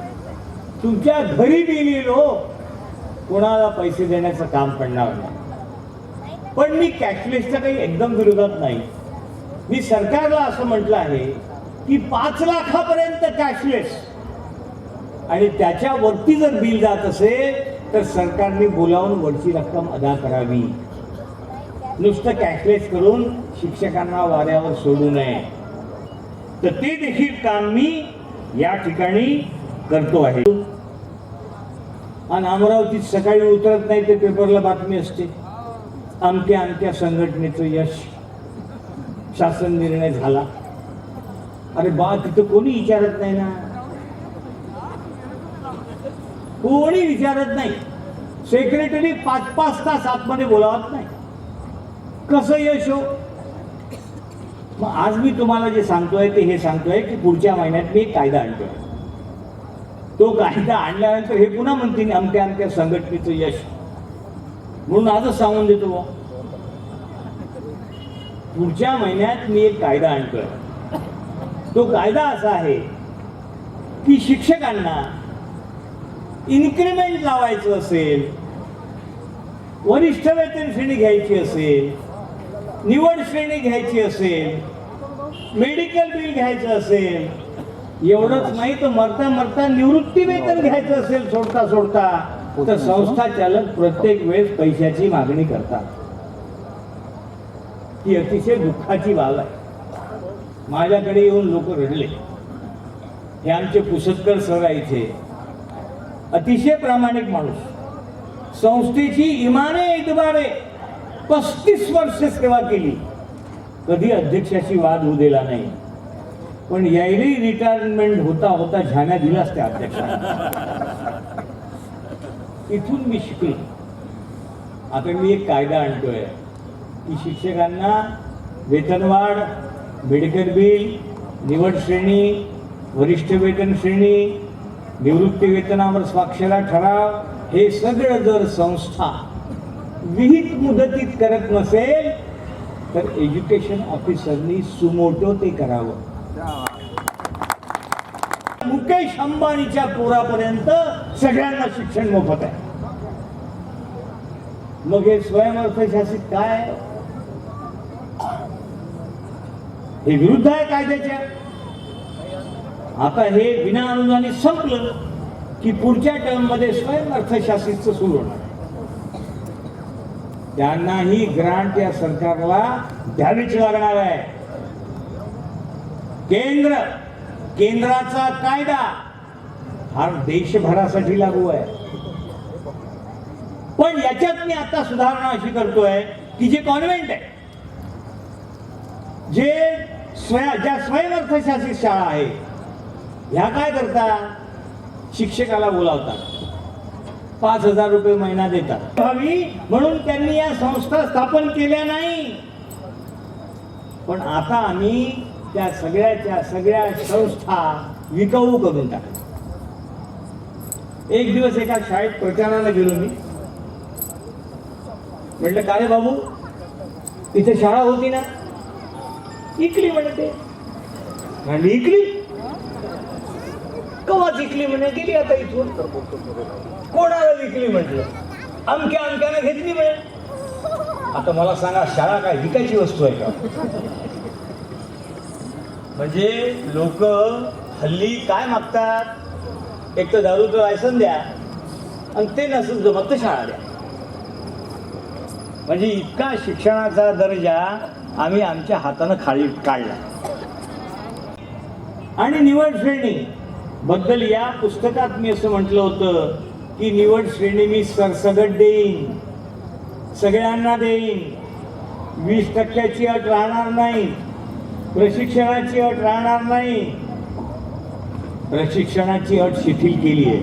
तुमच्या घरी बिल येईल हो, कोणाला पैसे देण्याचं काम पडणार नाही. पण मी कॅशलेसच्या काही एकदम विरोधात नाही. मी सरकारला असं म्हटलं आहे की 5 लाखापर्यंत कॅशलेस आणि त्याच्यावरती जर बिल जात असेल तर सरकारने बोलावून वरची रक्कम अदा करावी. नुसतं कॅशलेस करून शिक्षकांना वाऱ्यावर सोडू नये. तर ते देखील काम मी या ठिकाणी करतो आहे. आणि अमरावतीत सकाळी उतरत नाही ते पेपरला बातमी असते, अमक्या संघटनेचं यश, शासन निर्णय झाला. अरे बा, तिथं कोणी विचारत नाही ना, कोणी विचारत नाही. सेक्रेटरी 5-5 तास आतमध्ये बोलावत नाही. कसं यश हो? मग आज मी तुम्हाला जे सांगतोय ते हे सांगतोय की पुढच्या महिन्यात मी एक कायदा आणतोय. तो कायदा आणल्यानंतर हे पुन्हा म्हणतील अमक्या संघटनेचं यश, म्हणून आजच सांगून देतो. पुढच्या महिन्यात मी एक कायदा आणतोय. तो कायदा असा आहे की शिक्षकांना इन्क्रिमेंट लावायचं असेल, वरिष्ठ वेतन श्रेणी घ्यायची असेल, निवड श्रेणी घ्यायची असेल, मेडिकल बिल घ्यायचं असेल, एवढंच नाही तर मरता निवृत्ती वेतन घ्यायचं असेल सोडता तर संस्था चालक प्रत्येक वेळेस पैशाची मागणी करतात. ही अतिशय दुःखाची बाब आहे. माझ्याकडे येऊन लोक रडले. हे आमचे पुसदकर सर आहे इथे, अतिशय प्रामाणिक माणूस, संस्थेची इमाने इतबारे 35 वर्ष सेवा केली, कधी अध्यक्षाशी वाद होऊ दिला नाही. पण यायली रिटायरमेंट होता झाल्या दिलाच त्या अध्यक्षाने. इथून मी शिकलो. आता मी एक कायदा आणतोय की शिक्षकांना वेतनवाढ, मेडिकल बिल, निवड श्रेणी, वरिष्ठ वेतन श्रेणी, निवृत्ती वेतनावर स्वाक्षरा ठराव, हे सगळं जर संस्था विहित मुदतीत करत नसेल तर एज्युकेशन ऑफिसरनी सुमोटो ते करावं. मुकेश अंबानीच्या पोरापर्यंत सगळ्यांना शिक्षण मोफत आहे. मग हे स्वयंअर्थशासित काय आहे? हे विरुद्ध आहे कायद्याच्या. आता हे विना अनुदानित संपलं की पुढच्या टर्म मध्ये स्वयंअर्थशासितचं सुरू होणार. त्यांनाही ग्रांट या सरकारला द्यावीच लागणार आहे. केंद्राचा कायदा हा देशभरासाठी लागू आहे. पण याच्यात मी आता सुधारणा अशी करतोय की जे कॉन्व्हेंट आहे, ज्या स्वयंअर्थशासित शाळा आहे, ह्या काय करतात? शिक्षकाला बोलावतात, 5,000 रुपये महिना देतात. हवी म्हणून त्यांनी या संस्था स्थापन केल्या नाही. पण आता आम्ही त्या सगळ्या संस्था विकाऊ करून टाकल्या. एक दिवस एका शाळेत प्रचाराला गेलो मी. म्हटलं, का रे बाबू, इथे शाळा होती ना? इकली म्हणते. म्हणली, इकली? कवा विकली म्हणे? गेली आता इथून. कोणाला विकली म्हटलं? अमक्याने घेतली म्हणे. आता मला सांगा, शाळा काय विकायची वस्तू आहे का? म्हणजे लोक हल्ली काय मागतात? एक तर दारूचं लायसन द्या आणि ते नसेल जमत तर शाळा द्या. म्हणजे इतका शिक्षणाचा दर्जा आम्ही आमच्या हातानं खाली काढला. आणि निवड श्रेणी बद्दल या पुस्तकात मी असं म्हटलं होतं की निवड श्रेणी मी सरसगट देईन, सगळ्यांना देईन. 20% अट राहणार नाही, प्रशिक्षणाची अट राहणार नाही. प्रशिक्षणाची अट शिथिल केली आहे.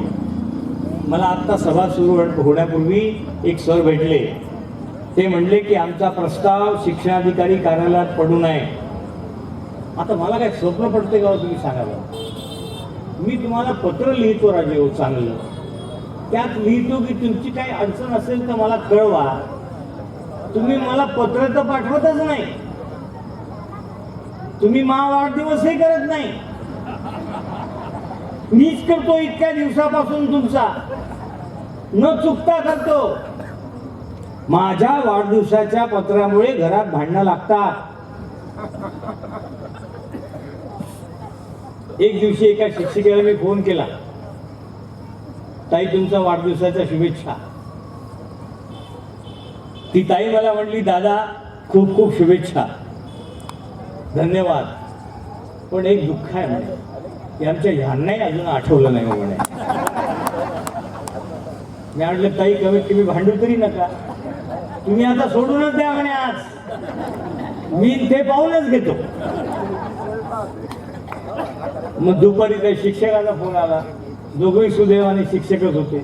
मला आत्ता सभा सुरू होण्यापूर्वी एक सर भेटले. ते म्हणले की आमचा प्रस्ताव शिक्षणाधिकारी कार्यालयात पडू नये. आता मला काय स्वप्न पडते का तुम्ही सांगायला? मी तुम्हाला पत्र लिहितो राजे हो चांगलं. त्यात लिहितो की तुमची काही अडचण असेल तर मला कळवा. तुम्ही मला पत्र तर पाठवतच नाही. तुम्ही वाढदिवसही करत नाही. मीच करतो इतक्या दिवसापासून तुमचा. न चुकता करतो. माझ्या वाढदिवसाच्या पत्रामुळे घरात भांडणं लागतात. एक दिवशी एका शिक्षिकेला मी फोन केला, ताई तुमचा वाढदिवसाच्या शुभेच्छा. ती ताई मला म्हणली, दादा खूप खूप शुभेच्छा, धन्यवाद, पण एक दुःख आहे म्हणे, की आमच्या ह्यांनाही अजून आठवलं नाही हो म्हणे. मी म्हटलं ताई कमीत कमी भांडू तरी नका, तुम्ही आता सोडूनच द्या म्हणे, आज मी ते पाहूनच घेतो. मग दुपारी त्या शिक्षकाचा फोन आला, दोघंही सुदैवाने शिक्षकच होते.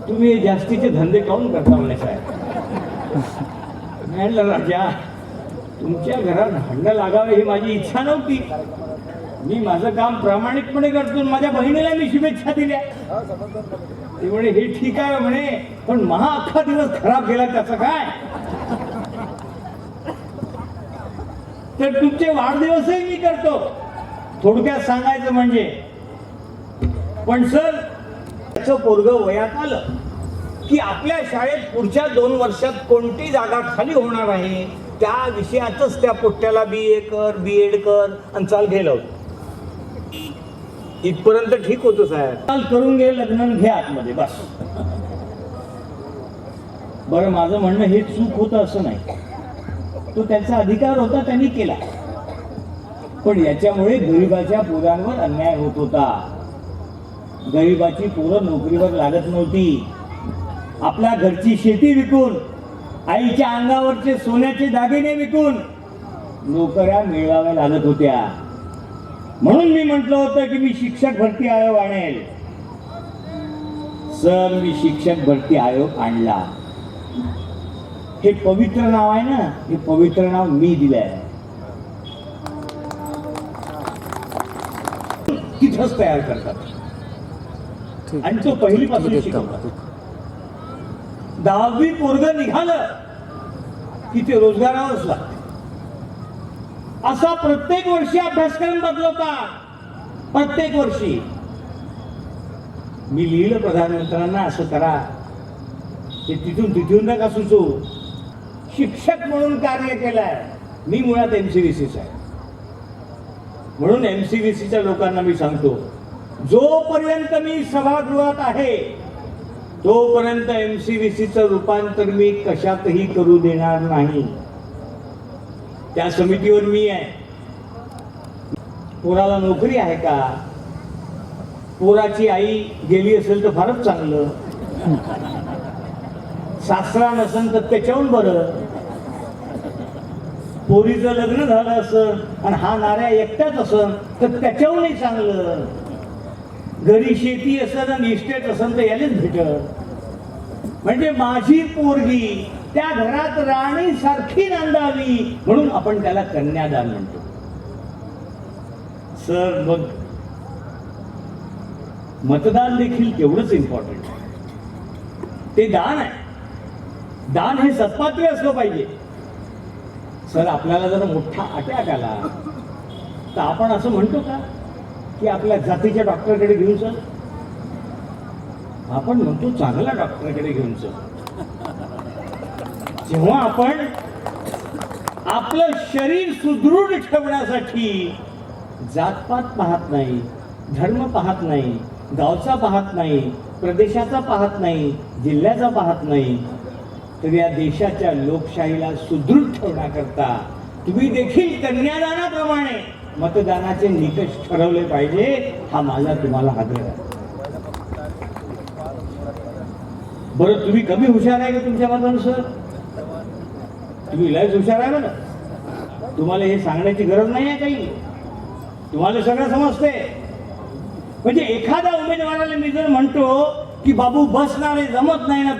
तुम्ही हे जास्तीचे धंदे काऊन करता म्हणे साहेब. मी म्हटलं राजा, तुमच्या घरात भांडणं लागावे ही माझी इच्छा नव्हती. मी माझं काम प्रामाणिकपणे करतो. माझ्या बहिणीला मी शुभेच्छा दिल्या. ते म्हणे हे ठीक आहे म्हणे, पण महा अख्खा दिवस खराब गेला त्याचं काय. तर तुमचे वाढदिवसही मी करतो. थोडक्यात सांगायचं म्हणजे, पण सर त्याचं पोरगं वयात आलं की आपल्या शाळेत पुढच्या 2 वर्षात कोणती जागा खाली होणार आहे त्या विषयातच त्या पोट्ट्याला BA कर, BEd कर आणि चाल घे लावतो. इथपर्यंत ठीक होतं साहेब. चाल करून घे, लग्न घे आतमध्ये, बस. बरं, माझं म्हणणं हे चूक होतं असं नाही, तो त्यांचा अधिकार होता, त्यांनी केला. पण याच्यामुळे गरिबाच्या पोरांवर अन्याय होत होता. गरिबाची पोरं नोकरीवर लागत नव्हती. आपल्या घरची शेती विकून, आईच्या अंगावरचे सोन्याचे दागिने विकून नोकऱ्या मिळवाव्या लागत होत्या. म्हणून मी म्हटलं होतं की मी शिक्षक भरती आयोग आणेल. सर, मी शिक्षक भरती आयोग आणला. हे पवित्र नाव आहे ना, हे पवित्र नाव मी दिलंय. तिथंच तयार करतात आणि तो पहिलीपासून शिकवतात. 10वी पोरगं निघालं की ते रोजगारावरच लागते. असा प्रत्येक वर्षी अभ्यासक्रम बदलवतात. प्रत्येक वर्षी मी लिहिलं प्रधानमंत्र्यांना, असं करा. ते तिथून नका सुचू. शिक्षक म्हणून कार्य केलंय. मी मुळात MCVC आहे. म्हणून MCVCच्या लोकांना मी सांगतो, जोपर्यंत मी सभागृहात आहे तोपर्यंत MCVCचं रूपांतर मी कशातही करू देणार नाही. त्या समितीवर मी आहे. पोराला नोकरी आहे का? पोराची आई गेली असेल तर फारच चांगलं, सासरा नसेल तर त्याच्याहून बरं. पोरीचं लग्न झालं असं आणि हा नाऱ्या एकट्याच असन तर त्याच्याहूनही चांगलं. घरी शेती असेल आणि इस्टेट असेल तर यानेच भेटत. म्हणजे माझी पोरगी त्या घरात राणी सारखी नांदावी म्हणून आपण त्याला कन्यादान म्हणतो. सर, मग मतदान देखील तेवढंच इम्पॉर्टंट आहे. ते दान आहे. दान हे सत्पात्री असलं पाहिजे. सर, आपल्याला जर मोठा अटॅक आला तर आपण असं म्हणतो का की आपल्या जातीच्या डॉक्टरकडे घेऊन चल? आपण म्हणतो चांगल्या डॉक्टरकडे घेऊन चल. जेव्हा आपण आपलं शरीर सुदृढ ठेवण्यासाठी जातपात पाहत नाही, धर्म पाहत नाही, गावचा पाहत नाही, प्रदेशाचा पाहत नाही, जिल्ह्याचा पाहत नाही, तर या देशाच्या लोकशाहीला सुदृढ ठेवण्याकरता तुम्ही देखील कन्यादानाप्रमाणे मतदानाचे निकष ठरवले पाहिजे. हा माझा तुम्हाला आग्रह आहे. बरं, तुम्ही कमी हुशार आहे का तुमच्या मतानुसार? तुम्ही लयच हुशार आहे ना. तुम्हाला हे सांगण्याची गरज नाही आहे काही. तुम्हाला सगळं समजते. म्हणजे एखाद्या उमेदवाराला मी जर म्हणतो की बाबू बस ना रे, जमत नाही ना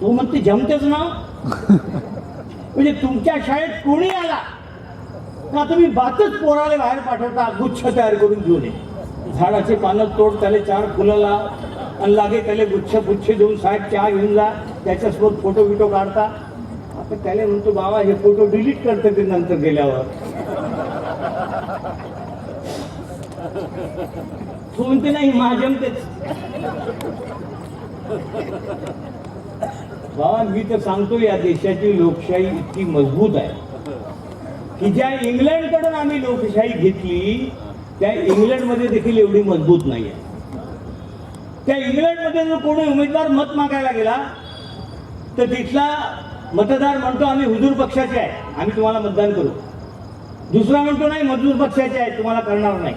तो म्हणते जमतेच ना. म्हणजे तुमच्या शाळेत कोणी आला का तुम्ही बातच पोराला बाहेर पाठवता, गुच्छ तयार करून घेऊन ये. झाडाचे पानं तोड, त्याला 4 फुलं लाव आणि लागे त्याला गुच्छ देऊन साहेब चहा घेऊन जा. त्याच्यासोबत फोटो बिटो काढता. आता त्याला म्हणतो बाबा हे फोटो डिलीट करते ते नंतर गेल्यावर. तो म्हणते नाही, जमतेच. बाबा मी तर सांगतो या देशाची लोकशाही इतकी मजबूत आहे की ज्या इंग्लंडकडून आम्ही लोकशाही घेतली त्या इंग्लंडमध्ये देखील एवढी मजबूत नाही आहे. त्या इंग्लंडमध्ये जर कोणी उमेदवार मत मागायला गेला तर तिथला मतदार म्हणतो आम्ही हुजूर पक्षाचे आहे, आम्ही तुम्हाला मतदान करू. दुसरा म्हणतो नाही मजूर पक्षाचे आहे, तुम्हाला करणार नाही.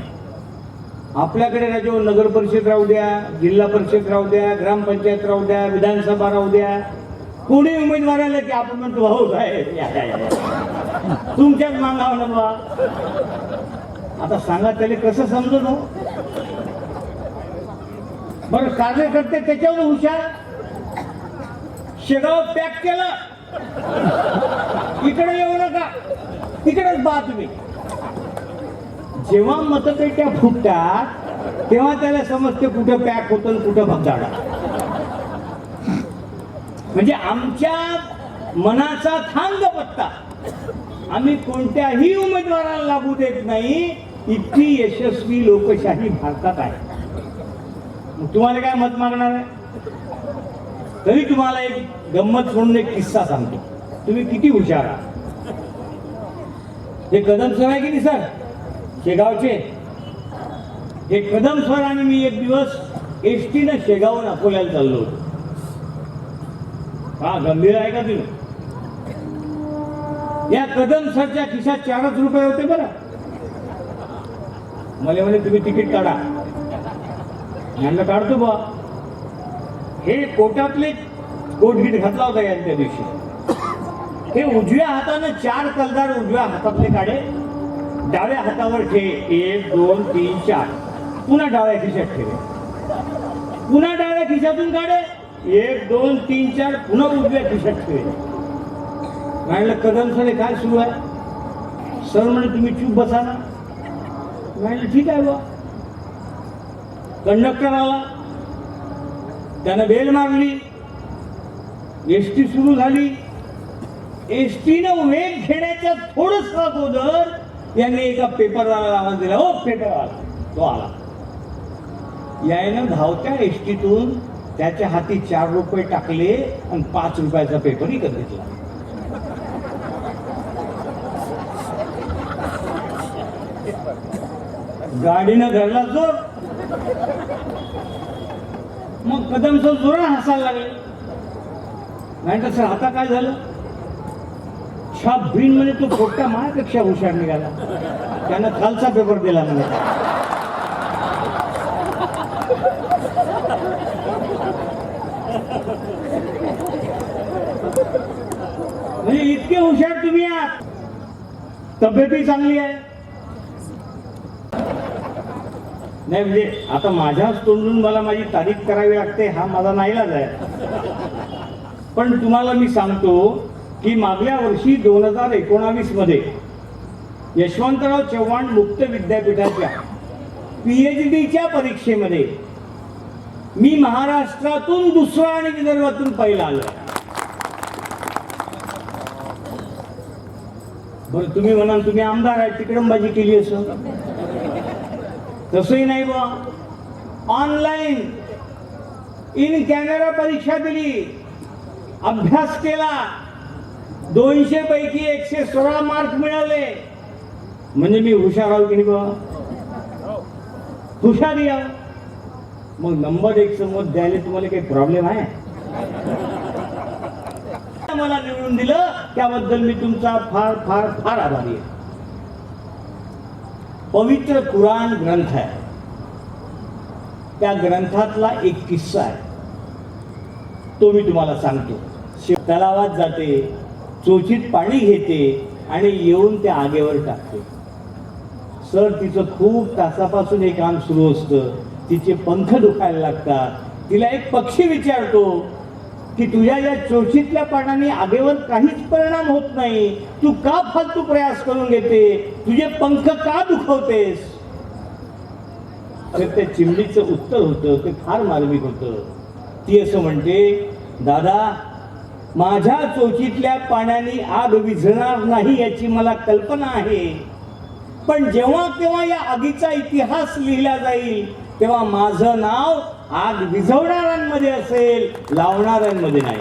आपल्याकडे राजो नगर परिषद राहू द्या, जिल्हा परिषद राहू द्या, ग्रामपंचायत राहू द्या, विधानसभा राहू द्या, कोणी उमेदवार आले की आपण म्हणतो भाऊ साहेब या, या, या. तुमच्याच मागावं ना बा. आता सांगा त्याला कसं समजू ना. बरं कार्यकर्ते त्याच्यावर हुशार. शेगाव पॅक केलं, इकडे येऊ नका, तिकडेच बा तुम्ही. जेव्हा मतपेट्या फुटतात तेव्हा त्याला समजते कुठं पॅक होतं आणि कुठं भगदाडा. म्हणजे आमच्या मनाचा थांग पत्ता आम्ही कोणत्याही उमेदवाराला लागू देत नाही, इतकी यशस्वी लोकशाही भारतात आहे. तुम्हाला काय मत मागणार आहे? तरी तुम्हाला एक गंमत म्हणून एक किस्सा सांगतो, तुम्ही किती हुशार आहात. हे कदम सर आहे की नाही सर शेगावचे, हे कदम सर आणि मी एक दिवस एसटी न शेगावून अकोल्याला चाललो होतो. हा गंभीर आहे का तुम्ही? या कदम सरच्या खिशात 4च रुपये होते बरं. मला म्हणे तुम्ही तिकीट काढा. यांना काढतो बा. हे कोटातले कोटगीट घातला होता यांनी त्या दिवशी. हे उजव्या हातानं 4 कलदार उजव्या हातातले काढे, डाव्या हातावर ठे 1 2 3 4, पुन्हा डाव्या खिशात ठेवे, पुन्हा डाव्या खिशातून काढे 1 2 3 4, पुन्हा उजव्या खिशात ठेवे. म्हटलं कदम सर काय सुरू आहे? सर म्हणे तुम्ही चूप बसा ना. म्हटलं ठीक आहे बा. कंडक्टर आला, त्यानं बेल मारली, एसटी सुरू झाली. एसटीनं वेग घेण्याच्या थोडस अगोदर यांनी एका पेपरवाला आवाज दिला, हो पेपरवाला. तो आला. यायनं धावत्या एसटीतून त्याच्या हाती 4 रुपये टाकले आणि 5 रुपयाचा पेपर विकत घेतला. गाडीनं घरला जोर. मग कदम सर जोरात हसायला लागले. नाही सर आता काय झालं? छाप भिन म्हणे तो पोट्टा माझ्यापेक्षा हुशार निघाला, त्यानं खालचा पेपर दिला म्हणे. म्हणजे इतके हुशार तुम्ही आहात. तब्येतही चांगली आहे. नाही म्हणजे आता माझ्याच तोंडून मला माझी तारीफ करावी लागते हा माझा नाईलाज आहे. पण तुम्हाला मी सांगतो की मागल्या वर्षी 2019 मध्ये यशवंतराव चव्हाण मुक्त विद्यापीठाच्या PhDच्या परीक्षेमध्ये मी महाराष्ट्रातून दुसरा आणि विदर्भातून पहिला आलो. बरं तुम्ही म्हणाल तुम्ही आमदार आहे तिकडंबाजी केली असं. तसंही नाही बा. ऑनलाईन इन कॅमेरा परीक्षा दिली, अभ्यास केला, 200 पैकी 116 मार्क मिळाले. म्हणजे मी हुशार आहो की नाही बा? हुशारी आहो. मग नंबर 1 समोर द्यायला तुम्हाला काही प्रॉब्लेम आहे? मला निवडून दिलं त्याबद्दल मी तुमचा फार फार फार आभारी आहे. पवित्र कुराण ग्रंथ आहे, त्या ग्रंथातला एक किस्सा आहे, तो मी तुम्हाला सांगतो. तलावात जाते, चोचीत पाणी घेते आणि येऊन त्या आगेवर टाकते. सर तिचं खूप तासापासून हे काम सुरू असतं. तिचे पंख दुखायला लागतात. तिला एक पक्षी विचारतो की तुझ्या या चोचीतल्या पाण्याने आगेवर काहीच परिणाम होत नाही, तू का फालतू प्रयास करून घेते, तुझे पंख का दुखवतेस? तर त्या चिमणीचं उत्तर होतं ते फार मार्मिक होतं. ती असं म्हणते, दादा माझ्या चोचीतल्या पाण्याने आग विझणार नाही याची मला कल्पना आहे, पण जेव्हा केव्हा या आगीचा इतिहास लिहिला जाईल तेव्हा माझं नाव आग विझवणाऱ्यांमध्ये असेल, लावणाऱ्यांमध्ये नाही.